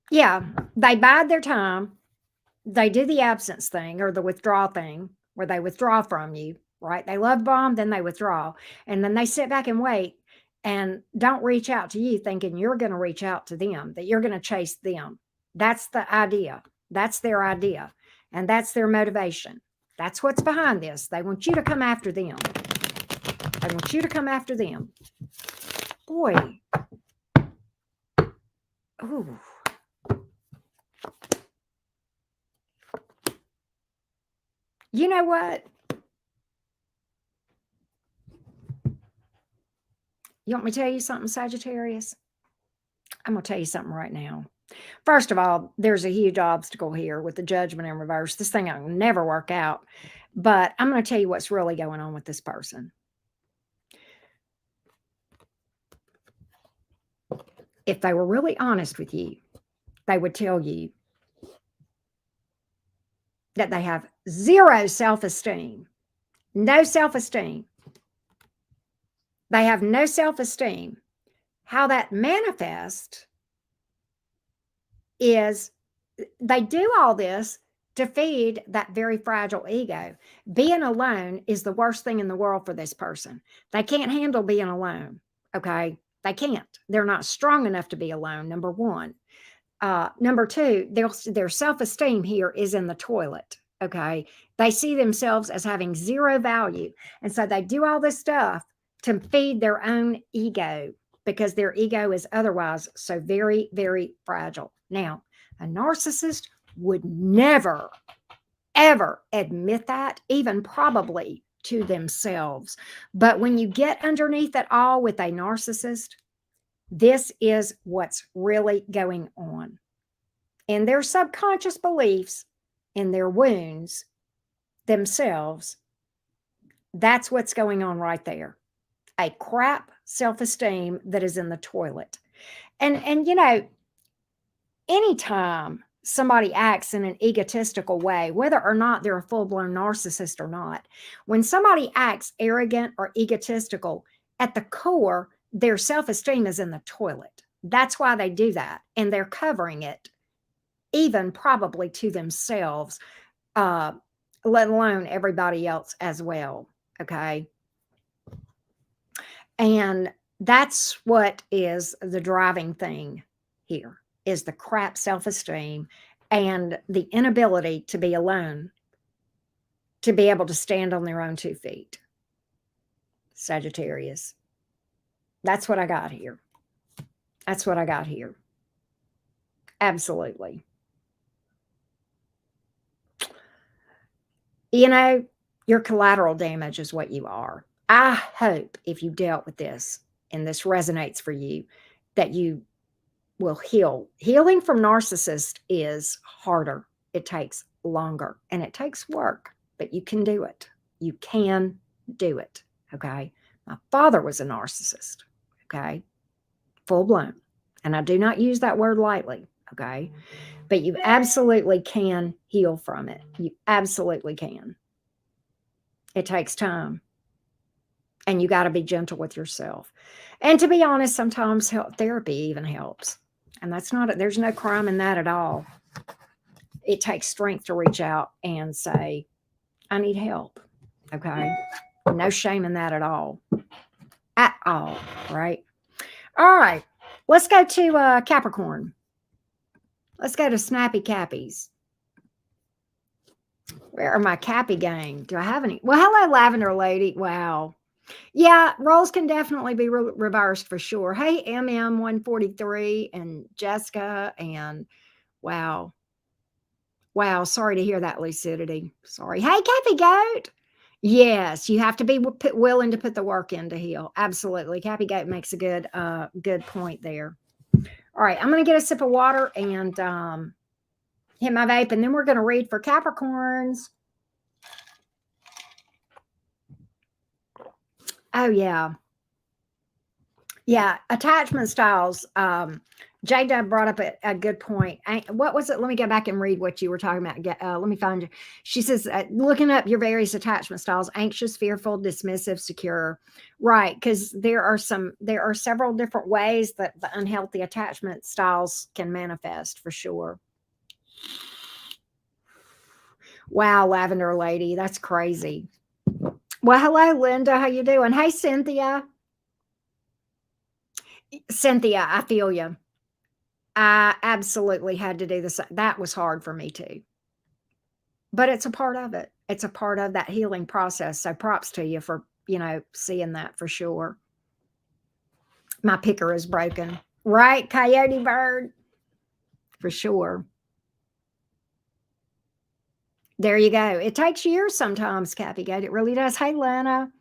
yeah, they bide their time. They do the absence thing or the withdrawal thing where they withdraw from you, right? They love bomb, then they withdraw. And then they sit back and wait and don't reach out to you thinking you're going to reach out to them, that you're going to chase them. That's the idea. That's their idea. And that's their motivation. That's what's behind this. They want you to come after them. They want you to come after them. Boy. Ooh. You know what? You want me to tell you something, Sagittarius? I'm going to tell you something right now. First of all, there's a huge obstacle here with the judgment in reverse. This thing will never work out. But I'm going to tell you what's really going on with this person. If they were really honest with you, they would tell you that they have zero self-esteem, no self-esteem. They have no self-esteem. How that manifests is they do all this to feed that very fragile ego. Being alone is the worst thing in the world for this person. They can't handle being alone, okay? They can't. They're not strong enough to be alone, number one. Number two, their self-esteem here is in the toilet, okay? They see themselves as having zero value. And so they do all this stuff to feed their own ego because their ego is otherwise so very, very fragile. Now, a narcissist would never, ever admit that, even probably to themselves. But when you get underneath it all with a narcissist, this is what's really going on. In their subconscious beliefs, in their wounds themselves, that's what's going on right there. A crap self-esteem that is in the toilet. And anytime somebody acts in an egotistical way, whether or not they're a full-blown narcissist or not, when somebody acts arrogant or egotistical, at the core, their self-esteem is in the toilet. That's why they do that. And they're covering it, even probably to themselves, let alone everybody else as well. Okay. And that's what is the driving thing here, is the crap self-esteem and the inability to be alone, to be able to stand on their own 2 feet. Sagittarius. That's what I got here. That's what I got here. Absolutely. Your collateral damage is what you are. I hope if you dealt with this and this resonates for you, that you will heal. Healing from narcissist is harder. It takes longer and it takes work, but you can do it. You can do it. Okay. My father was a narcissist. Okay. Full blown. And I do not use that word lightly. Okay. But you absolutely can heal from it. You absolutely can. It takes time. And you got to be gentle with yourself. And to be honest, sometimes therapy even helps. And that's not, there's no crime in that at all. It takes strength to reach out and say, I need help. Okay. No shame in that at all. At all. Right. All right. Let's go to Capricorn. Let's go to Snappy Cappies. Where are my Cappy gang? Do I have any? Well, hello, Lavender Lady. Wow. Yeah, roles can definitely be reversed for sure. Hey, MM143 and Jessica and wow. Wow, sorry to hear that, lucidity. Sorry. Hey, Cappy Goat. Yes, you have to be willing to put the work in to heal. Absolutely. Cappy Goat makes a good point there. All right, I'm going to get a sip of water and hit my vape, and then we're going to read for Capricorns. Oh, yeah. Yeah, attachment styles. J-Dub brought up a good point. What was it? Let me go back and read what you were talking about. Let me find you. She says, looking up your various attachment styles: anxious, fearful, dismissive, secure. Right, because there are several different ways that the unhealthy attachment styles can manifest for sure. Wow, Lavender Lady, that's crazy. Well, hello, Linda. How you doing? Hey, Cynthia. Cynthia, I feel you. I absolutely had to do this. That was hard for me too. But it's a part of it. It's a part of that healing process. So props to you for, seeing that for sure. My picker is broken. Right, Coyote Bird? For sure. There you go. It takes years sometimes, Cappy Goat. It really does. Hey, Lana.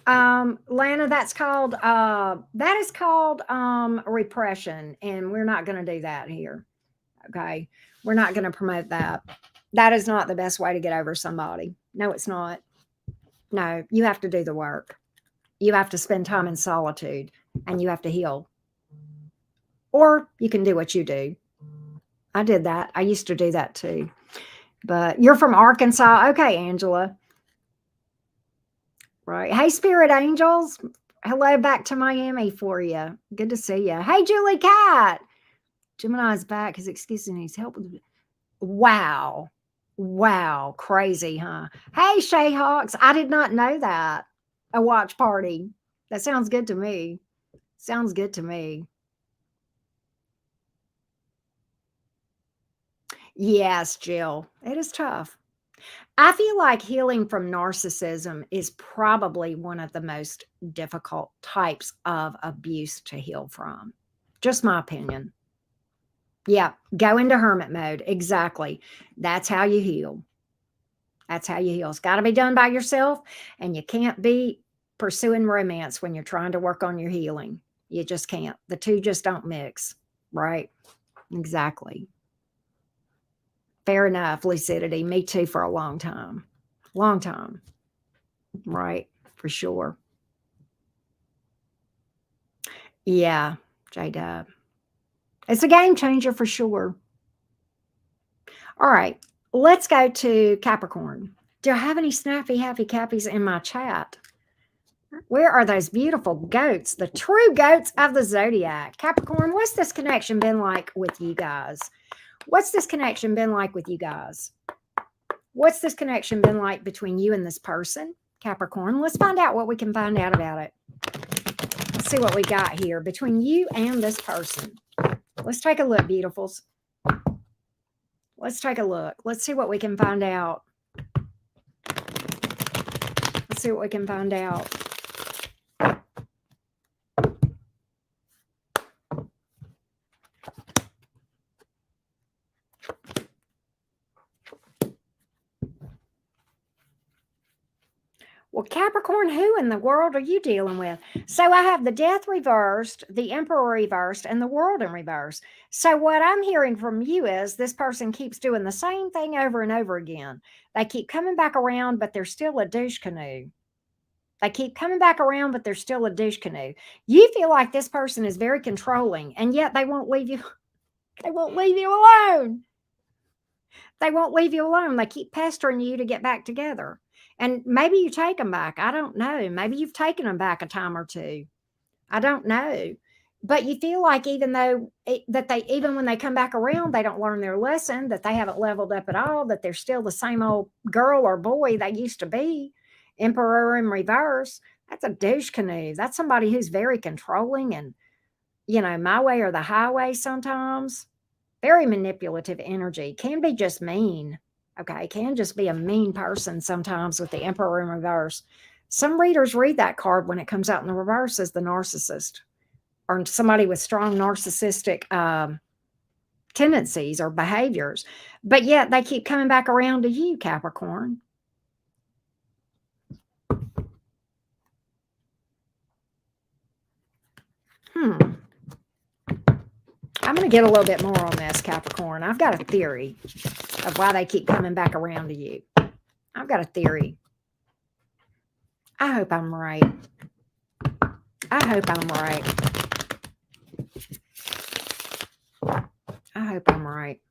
Lana, that is called repression, and we're not going to do that here. Okay. We're not going to promote that. That is not the best way to get over somebody. No, it's not. No, you have to do the work. You have to spend time in solitude and you have to heal. Or you can do what you do. I did that. I used to do that too. But you're from Arkansas. Okay, Angela. Right. Hey, Spirit Angels. Hello back to Miami for you. Good to see you. Hey, Julie Cat. Gemini's back. His excuse needs help with. Wow. Wow. Crazy, huh? Hey, Shay Hawks. I did not know that. A watch party. That sounds good to me. Sounds good to me. Yes, Jill. It is tough. I feel like healing from narcissism is probably one of the most difficult types of abuse to heal from. Just my opinion. Yeah, go into hermit mode. Exactly. That's how you heal. That's how you heal. It's got to be done by yourself, and you can't be pursuing romance when you're trying to work on your healing. You just can't. The two just don't mix, right? Exactly. Fair enough, lucidity. Me too for a long time. Long time. Right, for sure. Yeah, J-Dub. It's a game changer for sure. All right, let's go to Capricorn. Do I have any snappy, happy Cappies in my chat? Where are those beautiful goats, the true goats of the zodiac? Capricorn, what's this connection been like with you guys? What's this connection been like with you guys? What's this connection been like between you and this person, Capricorn? Let's find out what we can find out about it. Let's see what we got here between you and this person. Let's take a look, beautifuls. Let's take a look. Let's see what we can find out. Let's see what we can find out. Well, Capricorn, who in the world are you dealing with? So I have the Death reversed, the Emperor reversed, and the World in reverse. So what I'm hearing from you is this person keeps doing the same thing over and over again. They keep coming back around, but they're still a douche canoe. They keep coming back around, but they're still a douche canoe. You feel like this person is very controlling, and yet they won't leave you. They won't leave you alone. They won't leave you alone. They keep pestering you to get back together. And maybe you take them back. I don't know. Maybe you've taken them back a time or two. I don't know. But you feel like even though even when they come back around, they don't learn their lesson, that they haven't leveled up at all, that they're still the same old girl or boy they used to be. Emperor in reverse. That's a douche canoe. That's somebody who's very controlling and, my way or the highway sometimes. Very manipulative energy. Can be just mean. Okay. Can just be a mean person sometimes with the Emperor in reverse. Some readers read that card when it comes out in the reverse as the narcissist or somebody with strong narcissistic tendencies or behaviors. But yet they keep coming back around to you, Capricorn. I'm going to get a little bit more on this, Capricorn. I've got a theory of why they keep coming back around to you. I've got a theory. I hope I'm right. I hope I'm right. I hope I'm right.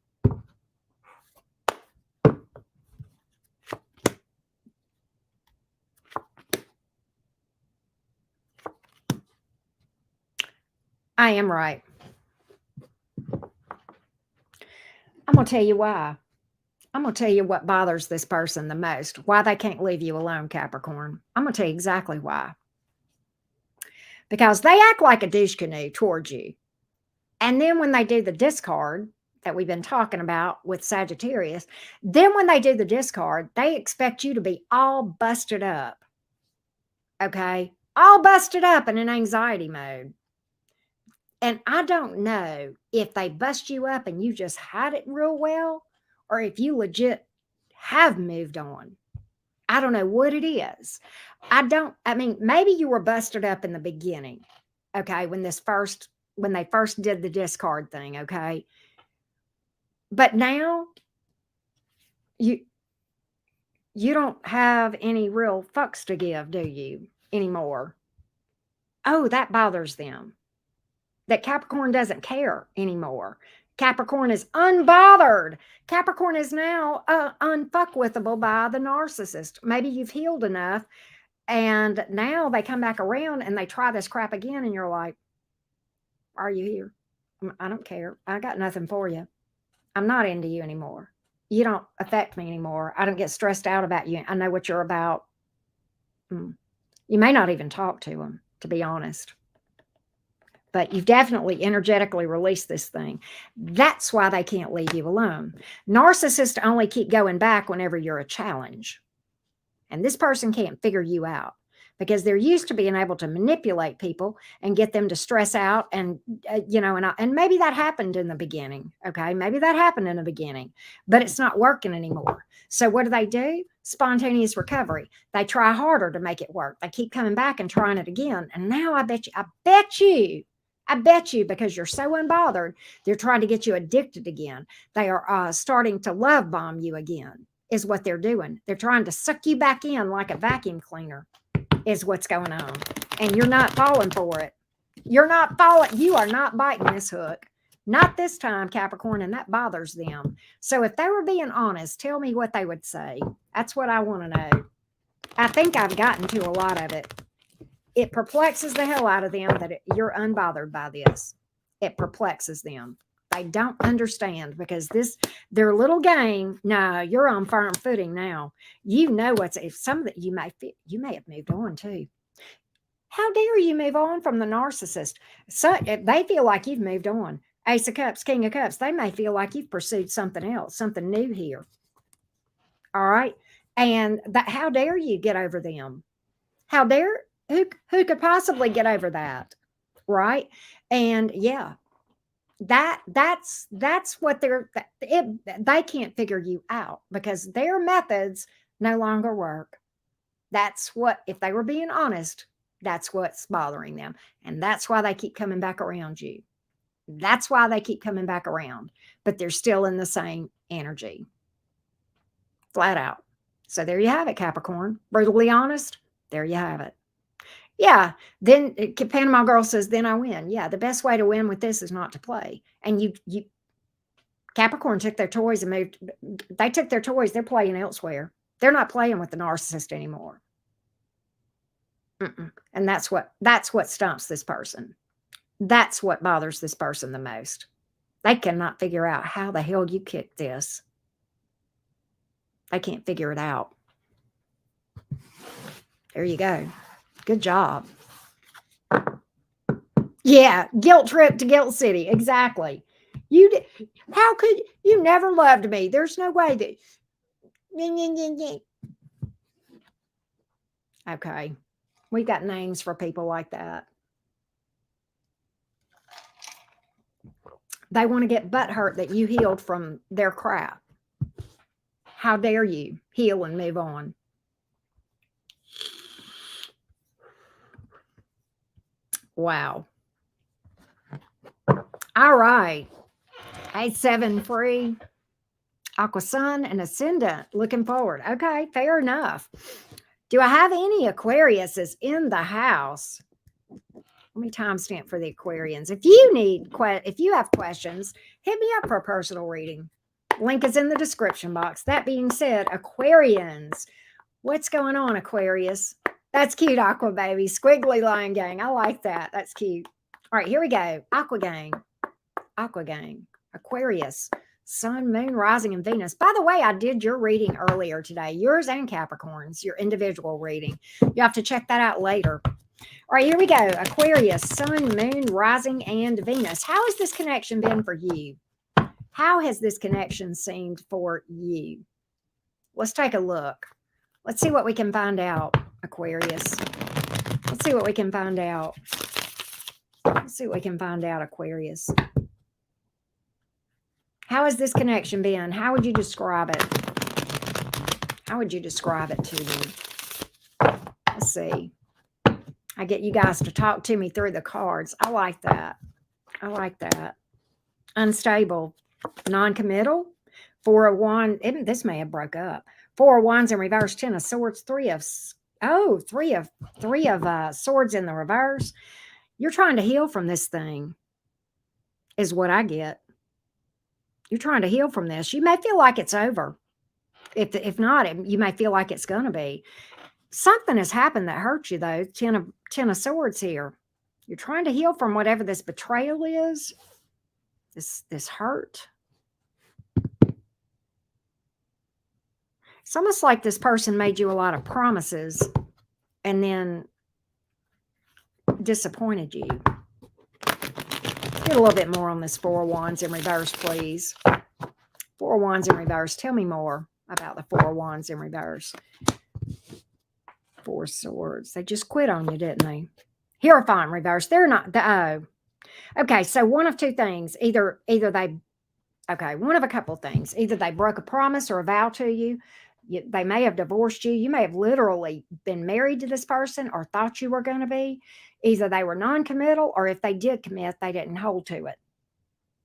I am right. I'm going to tell you why. I'm going to tell you what bothers this person the most, why they can't leave you alone, Capricorn. I'm going to tell you exactly why. Because they act like a douche canoe towards you. And then when they do the discard that we've been talking about with Sagittarius, then when they do the discard, they expect you to be all busted up. Okay? All busted up in an anxiety mode. And I don't know if they bust you up and you just hide it real well, or if you legit have moved on. I don't know what it is. Maybe you were busted up in the beginning. Okay. When they first did the discard thing. Okay. But now you don't have any real fucks to give, do you, anymore? Oh, that bothers them. That Capricorn doesn't care anymore. Capricorn is unbothered. Capricorn is now unfuckwithable by the narcissist. Maybe you've healed enough and now they come back around and they try this crap again and you're like, are you here? I don't care. I got nothing for you. I'm not into you anymore. You don't affect me anymore. I don't get stressed out about you. I know what you're about. You may not even talk to them, to be honest. But you've definitely energetically released this thing. That's why they can't leave you alone. Narcissists only keep going back whenever you're a challenge. And this person can't figure you out because they're used to being able to manipulate people and get them to stress out. And, and maybe that happened in the beginning. Okay. Maybe that happened in the beginning, but it's not working anymore. So what do? Spontaneous recovery. They try harder to make it work. They keep coming back and trying it again. And now I bet you, because you're so unbothered, they're trying to get you addicted again. They are starting to love bomb you again, is what they're doing. They're trying to suck you back in like a vacuum cleaner, is what's going on. And you're not falling for it. You are not biting this hook. Not this time, Capricorn, and that bothers them. So if they were being honest, tell me what they would say. That's what I want to know. I think I've gotten to a lot of it. It perplexes the hell out of them that you're unbothered by this. It perplexes them. They don't understand because their little game. No, you're on firm footing now. You know you may have moved on too. How dare you move on from the narcissist? So if they feel like you've moved on. Ace of Cups, King of Cups. They may feel like you've pursued something else, something new here. All right, and how dare you get over them? How dare? Who could possibly get over that, right? And yeah, that's what they can't figure you out because their methods no longer work. That's what, if they were being honest, that's what's bothering them. And that's why they keep coming back around you. That's why they keep coming back around, but they're still in the same energy. Flat out. So there you have it, Capricorn. Brutally honest. There you have it. Yeah. Then Panama Girl says, then I win. Yeah. The best way to win with this is not to play. And you Capricorn took their toys and moved. They took their toys. They're playing elsewhere. They're not playing with the narcissist anymore. And that's what stumps this person. That's what bothers this person the most. They cannot figure out how the hell you kicked this. They can't figure it out. There you go. Good job. Yeah, guilt trip to Guilt City. Exactly. How could you never loved me? There's no way that. Okay. We got names for people like that. They want to get butthurt that you healed from their crap. How dare you heal and move on? Wow. All right. 8-7 free. Aqua Sun and Ascendant. Looking forward. Okay, fair enough. Do I have any Aquariuses in the house? Let me timestamp for the Aquarians. If you have questions, hit me up for a personal reading. Link is in the description box. That being said, Aquarians, what's going on, Aquarius? That's cute, Aqua Baby. Squiggly Line Gang. I like that. That's cute. All right, here we go. Aqua Gang. Aqua Gang. Aquarius. Sun, Moon, Rising, and Venus. By the way, I did your reading earlier today. Yours and Capricorn's. Your individual reading. You have to check that out later. All right, here we go. Aquarius, Sun, Moon, Rising, and Venus. How has this connection been for you? How has this connection seemed for you? Let's take a look. Let's see what we can find out, Aquarius. Let's see what we can find out. Let's see what we can find out, Aquarius. How has this connection been? How would you describe it? How would you describe it to me? Let's see. I get you guys to talk to me through the cards. I like that. I like that. Unstable. Non-committal. 4 of Wands. This may have broke up. 4 of Wands in reverse. 10 of Swords. 3 of Swords in the reverse. You're trying to heal from this thing, is what I get. You're trying to heal from this. You may feel like it's over. If not, you may feel like it's going to be. Something has happened that hurt you, though. 10 of Swords here. You're trying to heal from whatever this betrayal is. This hurt. It's almost like this person made you a lot of promises and then disappointed you. Get a little bit more on this 4 of Wands in reverse, please. 4 of Wands in reverse. Tell me more about the 4 of Wands in reverse. 4 Swords. They just quit on you, didn't they? Hierophant in reverse. They're not. Okay, so one of two things. Either they. Okay, one of a couple of things. Either they broke a promise or a vow to you. They may have divorced you. You may have literally been married to this person or thought you were going to be. Either they were non-committal, or if they did commit, they didn't hold to it.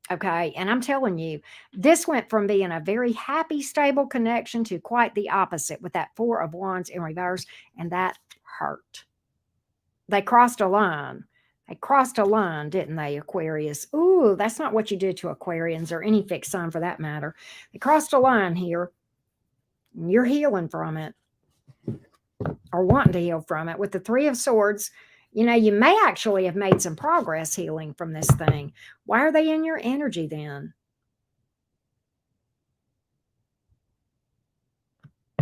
Okay, and I'm telling you, this went from being a very happy, stable connection to quite the opposite with that 4 of Wands in reverse, and that hurt. They crossed a line. They crossed a line, didn't they, Aquarius? Ooh, that's not what you did to Aquarians or any fixed sign for that matter. They crossed a line here. And you're healing from it or wanting to heal from it. With the 3 of Swords, you know, you may actually have made some progress healing from this thing. Why are they in your energy then?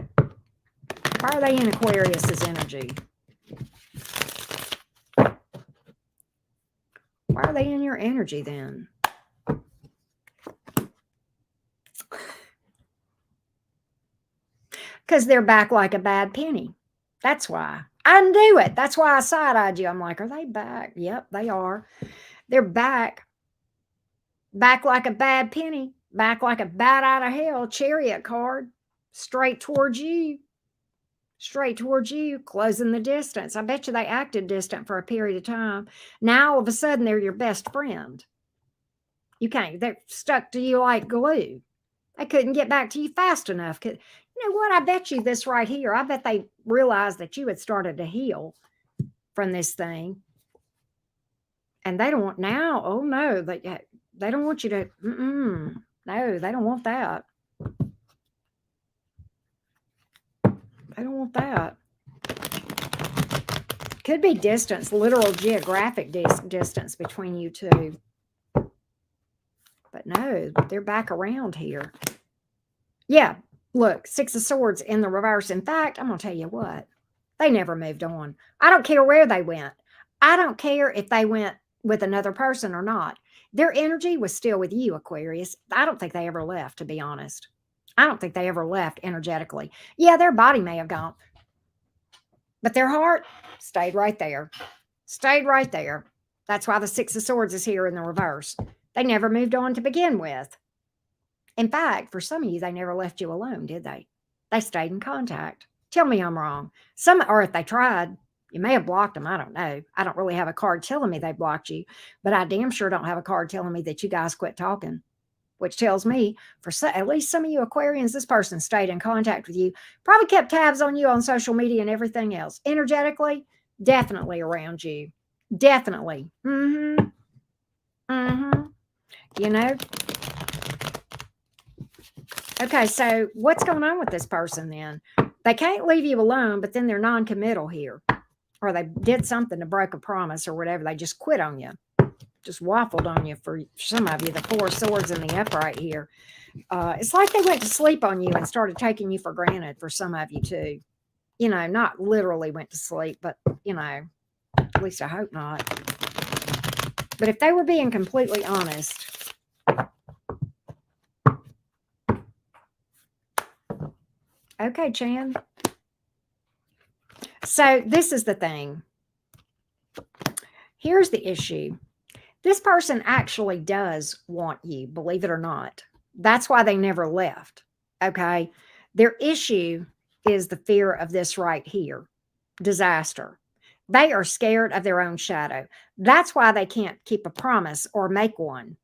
Why are they in Aquarius's energy? Why are they in your energy then? Because they're back like a bad penny. That's why. I knew it. That's why I side-eyed you. I'm like, are they back? Yep, they are. They're back. Back like a bad penny. Back like a bat out of hell. Chariot card. Straight towards you. straight towards you, closing the distance. I bet you they acted distant for a period of time. Now, all of a sudden, they're your best friend. You can't, they're stuck to you like glue. They couldn't get back to you fast enough. You know what? I bet you this right here. I bet they realized that you had started to heal from this thing. And they don't want now. Oh, no. They don't want you to. No, they don't want that. They don't want that. Could be distance, literal geographic distance between you two. But no, they're back around here. Yeah, look, Six of Swords in the reverse. In fact, I'm going to tell you what. They never moved on. I don't care where they went. I don't care if they went with another person or not. Their energy was still with you, Aquarius. I don't think they ever left, to be honest. I don't think they ever left energetically. Yeah, their body may have gone, but their heart stayed right there. Stayed right there. That's why the Six of Swords is here in the reverse. They never moved on to begin with. In fact, for some of you, they never left you alone, did they? They stayed in contact. Tell me I'm wrong. Or if they tried, you may have blocked them. I don't know. I don't really have a card telling me they blocked you, but I damn sure don't have a card telling me that you guys quit talking, which tells me for at least some of you Aquarians, this person stayed in contact with you, probably kept tabs on you on social media and everything else. Energetically, definitely around you. Definitely. You know? Okay, so what's going on with this person then? They can't leave you alone, but then they're non-committal here. Or they did something to break a promise or whatever. They just quit on you. Just waffled on you for some of you. The Four of Swords in the upright here. It's like they went to sleep on you and started taking you for granted for some of you too. You know, not literally went to sleep, but, you know, at least I hope not. But if they were being completely honest, okay, Chan. So this is the thing. Here's the issue. This person actually does want you, believe it or not. That's why they never left. Okay. Their issue is the fear of this right here. Disaster. They are scared of their own shadow. That's why they can't keep a promise or make one.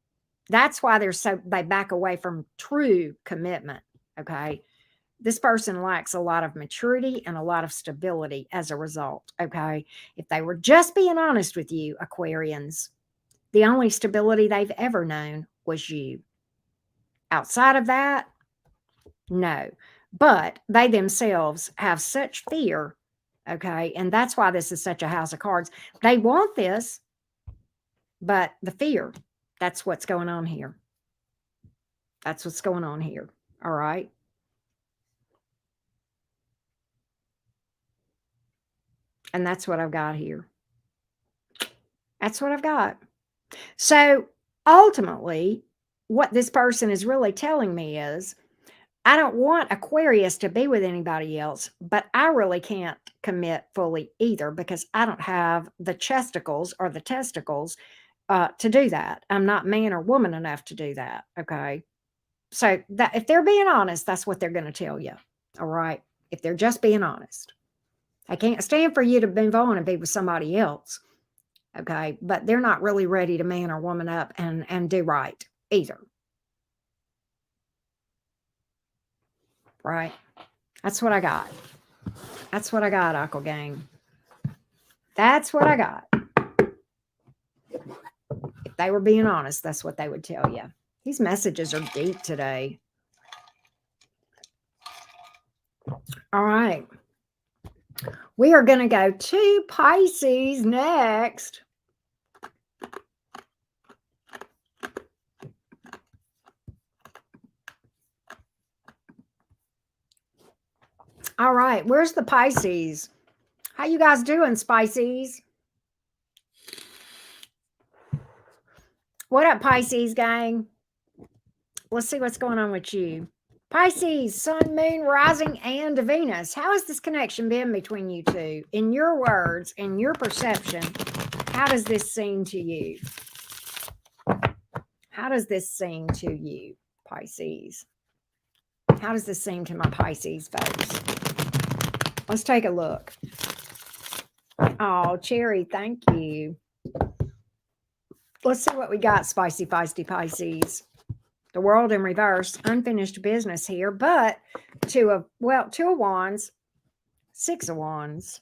That's why they back away from true commitment. Okay. This person lacks a lot of maturity and a lot of stability as a result. Okay. If they were just being honest with you, Aquarians, the only stability they've ever known was you. Outside of that, no. But they themselves have such fear, okay? And that's why this is such a house of cards. They want this, but the fear, that's what's going on here. That's what's going on here, all right? And that's what I've got here. That's what I've got. So ultimately, what this person is really telling me is, I don't want Aquarius to be with anybody else, but I really can't commit fully either because I don't have the chesticles or the testicles to do that. I'm not man or woman enough to do that. Okay. So that if they're being honest, that's what they're going to tell you. All right. If they're just being honest, I can't stand for you to move on and be with somebody else. Okay. But they're not really ready to man or woman up and do right either. Right. That's what I got. That's what I got, Aqua Gang. That's what I got. If they were being honest, that's what they would tell you. These messages are deep today. All right. We are going to go to Pisces next. All right. Where's the Pisces? How you guys doing, Pisces? What up, Pisces gang? Let's see what's going on with you. Pisces, Sun, Moon, Rising, and Venus. How has this connection been between you two? In your words, in your perception, how does this seem to you? How does this seem to you, Pisces? How does this seem to my Pisces folks? Let's take a look. Oh, Cherry, thank you. Let's see what we got, spicy, feisty Pisces. The world in reverse, unfinished business here, but two of wands, 6 of wands.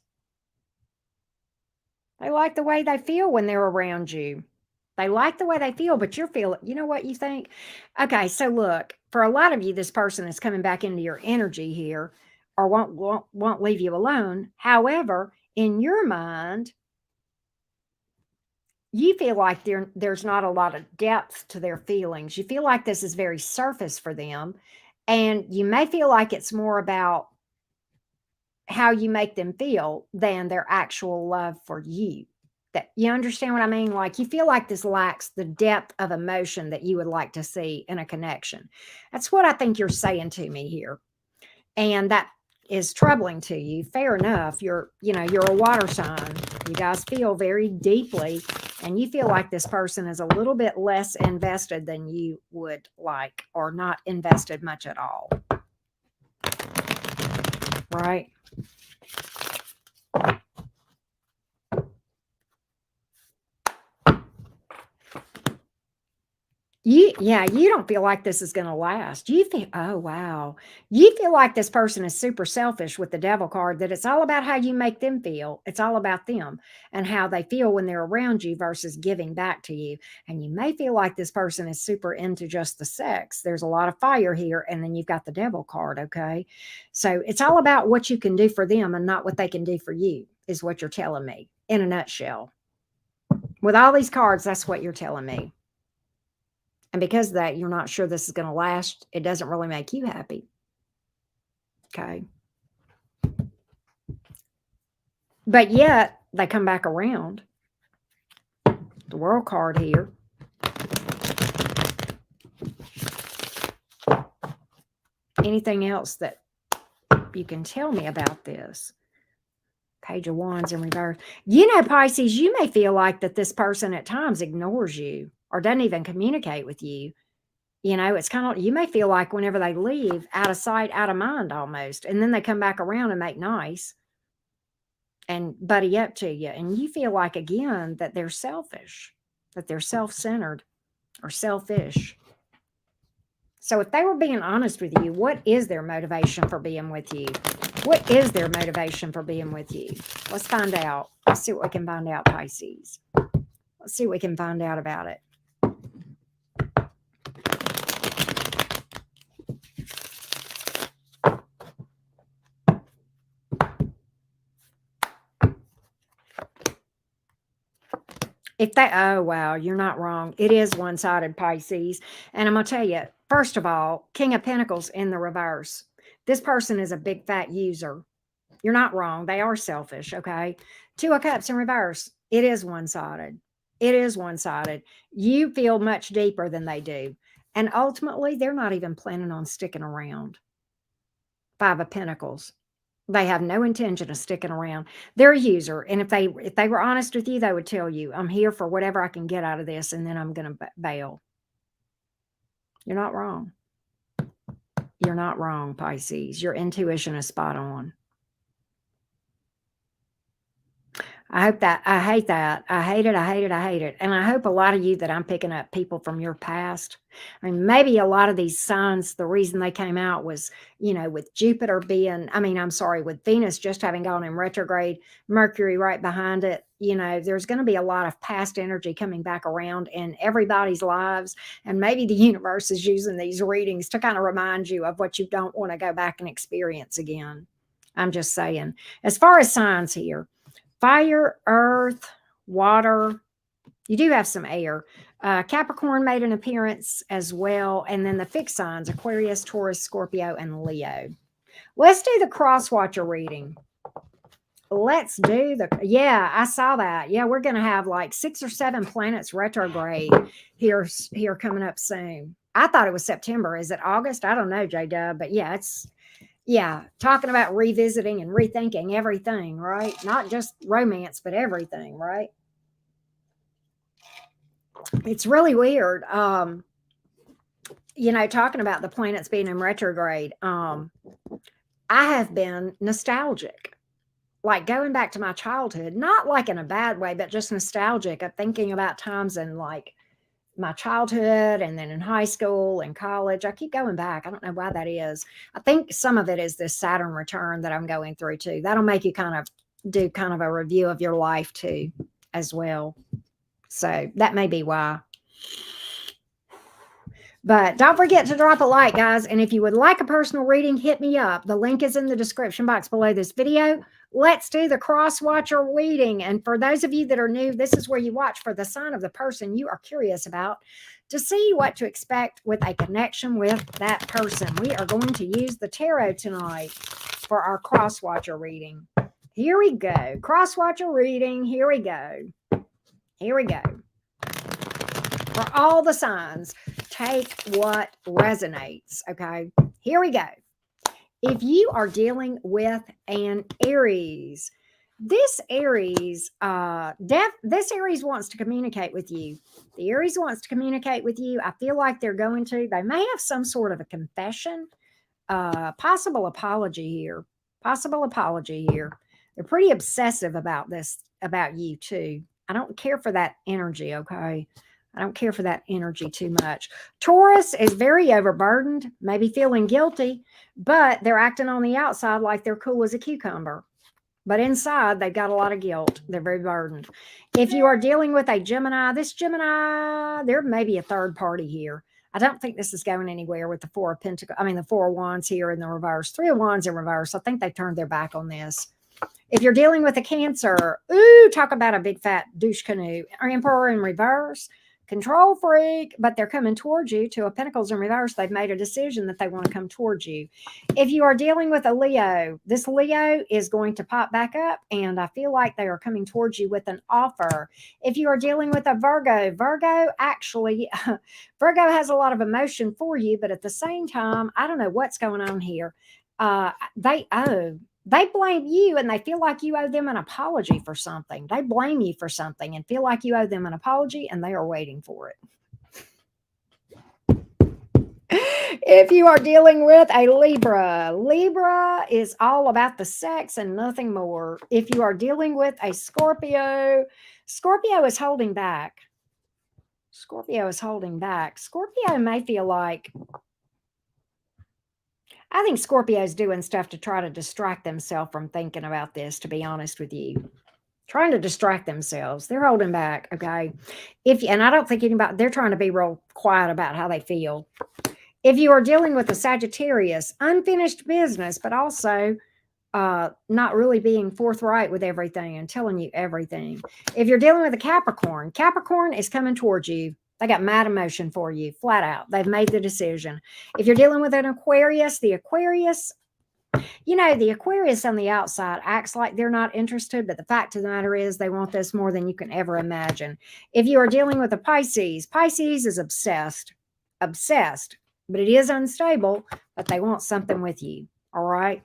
They like the way they feel when they're around you. They like the way they feel, but you're feeling, you know what you think? Okay, so look, for a lot of you, this person is coming back into your energy here or won't leave you alone. However, in your mind, you feel like there's not a lot of depth to their feelings. You feel like this is very surface for them. And you may feel like it's more about how you make them feel than their actual love for you. That you understand what I mean? Like you feel like this lacks the depth of emotion that you would like to see in a connection. That's what I think you're saying to me here. And that is troubling to you. Fair enough. You're a water sign. You guys feel very deeply and you feel like this person is a little bit less invested than you would like or not invested much at all. Right? You don't feel like this is going to last. You feel, oh, wow. You feel like this person is super selfish with the devil card, that it's all about how you make them feel. It's all about them and how they feel when they're around you versus giving back to you. And you may feel like this person is super into just the sex. There's a lot of fire here. And then you've got the devil card. Okay. So it's all about what you can do for them and not what they can do for you, is what you're telling me in a nutshell. With all these cards, that's what you're telling me. And because of that, you're not sure this is going to last. It doesn't really make you happy. Okay. But yet, they come back around. The World card here. Anything else that you can tell me about this? Page of Wands in reverse. You know, Pisces, you may feel like that this person at times ignores you or doesn't even communicate with you. You know, it's kind of, you may feel like whenever they leave, out of sight, out of mind almost. And then they come back around and make nice and buddy up to you. And you feel like, again, that they're selfish, that they're self-centered or selfish. So if they were being honest with you, what is their motivation for being with you? What is their motivation for being with you? Let's find out. Let's see what we can find out, Pisces. Let's see what we can find out about it. If they, oh, wow, you're not wrong. It is one-sided, Pisces. And I'm going to tell you, first of all, King of Pentacles in the reverse. This person is a big fat user. You're not wrong. They are selfish, okay? 2 of Cups in reverse. It is one-sided. It is one-sided. You feel much deeper than they do. And ultimately, they're not even planning on sticking around. 5 of Pentacles. They have no intention of sticking around. They're a user. And if they were honest with you, they would tell you, I'm here for whatever I can get out of this, and then I'm going to bail. You're not wrong. You're not wrong, Pisces. Your intuition is spot on. I hope that, I hate that. I hate it. I hate it. I hate it. And I hope a lot of you that I'm picking up people from your past. I mean, maybe a lot of these signs, the reason they came out was, you know, with Jupiter being, with Venus just having gone in retrograde, Mercury right behind it, you know, there's going to be a lot of past energy coming back around in everybody's lives. And maybe the universe is using these readings to kind of remind you of what you don't want to go back and experience again. I'm just saying. As far as signs here, fire, earth, water. You do have some air. Capricorn made an appearance as well. And then the fixed signs, Aquarius, Taurus, Scorpio, and Leo. Let's do the Crosswatcher reading. Let's do yeah, I saw that. Yeah, we're going to have like 6 or 7 planets retrograde here coming up soon. I thought it was September. Is it August? I don't know, J-Dub, but yeah, talking about revisiting and rethinking everything, right? Not just romance, but everything, right? It's really weird. You know, talking about the planets being in retrograde, I have been nostalgic. like going back to my childhood, not like in a bad way, but just nostalgic of thinking about times in like my childhood and then in high school and college. I keep going back. I don't know why that is. I think some of it is this Saturn return that I'm going through too. That'll make you kind of do kind of a review of your life too, as well. So that may be why. But don't forget to drop a like, guys. And if you would like a personal reading, hit me up. The link is in the description box below this video. Let's do the Crosswatcher reading. And for those of you that are new, this is where you watch for the sign of the person you are curious about to see what to expect with a connection with that person. We are going to use the tarot tonight for our Crosswatcher reading. Here we go. Crosswatcher reading. Here we go. Here we go. For all the signs, take what resonates, okay? Here we go. If you are dealing with an Aries, this Aries wants to communicate with you. The Aries wants to communicate with you. I feel like they're going to. They may have some sort of a confession, possible apology here. Possible apology here. They're pretty obsessive about this, about you too. I don't care for that energy, okay? I don't care for that energy too much. Taurus is very overburdened, maybe feeling guilty, but they're acting on the outside like they're cool as a cucumber. But inside, they've got a lot of guilt. They're very burdened. If you are dealing with a Gemini, this Gemini, there may be a third party here. I don't think this is going anywhere with the Four of Pentacles. I mean, the Four of Wands here in the reverse. Three of Wands in reverse. I think they turned their back on this. If you're dealing with a Cancer, ooh, talk about a big fat douche canoe. Emperor in reverse. Control freak, but they're coming towards you. Two of Pentacles in reverse. They've made a decision that they want to come towards you. If you are dealing with a Leo, this Leo is going to pop back up, and I feel like they are coming towards you with an offer. If you are dealing with a Virgo, Virgo actually, Virgo has a lot of emotion for you, but at the same time, I don't know what's going on here. They blame you and they feel like you owe them an apology for something. They blame you for something and feel like you owe them an apology, and they are waiting for it. If you are dealing with a Libra, Libra is all about the sex and nothing more. If you are dealing with a Scorpio, Scorpio is holding back. Scorpio is holding back. Scorpio may feel like, I think Scorpio's doing stuff to try to distract themselves from thinking about this, to be honest with you. Trying to distract themselves. They're holding back, okay? And I don't think anybody, they're trying to be real quiet about how they feel. If you are dealing with a Sagittarius, unfinished business, but also not really being forthright with everything and telling you everything. If you're dealing with a Capricorn, Capricorn is coming towards you. They got mad emotion for you, flat out. They've made the decision. If you're dealing with an Aquarius, the Aquarius, you know, the Aquarius on the outside acts like they're not interested, but the fact of the matter is they want this more than you can ever imagine. If you are dealing with a Pisces, Pisces is obsessed, but it is unstable, but they want something with you, all right?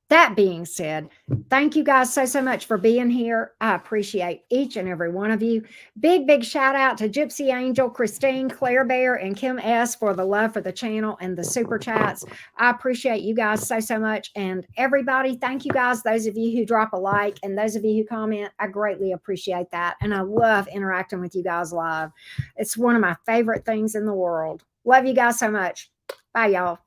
That being said, thank you guys so much for being here. I appreciate each and every one of you. Big shout out to Gypsy Angel, Christine, Claire Bear, and Kim S. for the love for the channel and the super chats. I appreciate you guys so much. And everybody, thank you guys. Those of you who drop a like and those of you who comment, I greatly appreciate that. And I love interacting with you guys live. It's one of my favorite things in the world. Love you guys so much. Bye, y'all.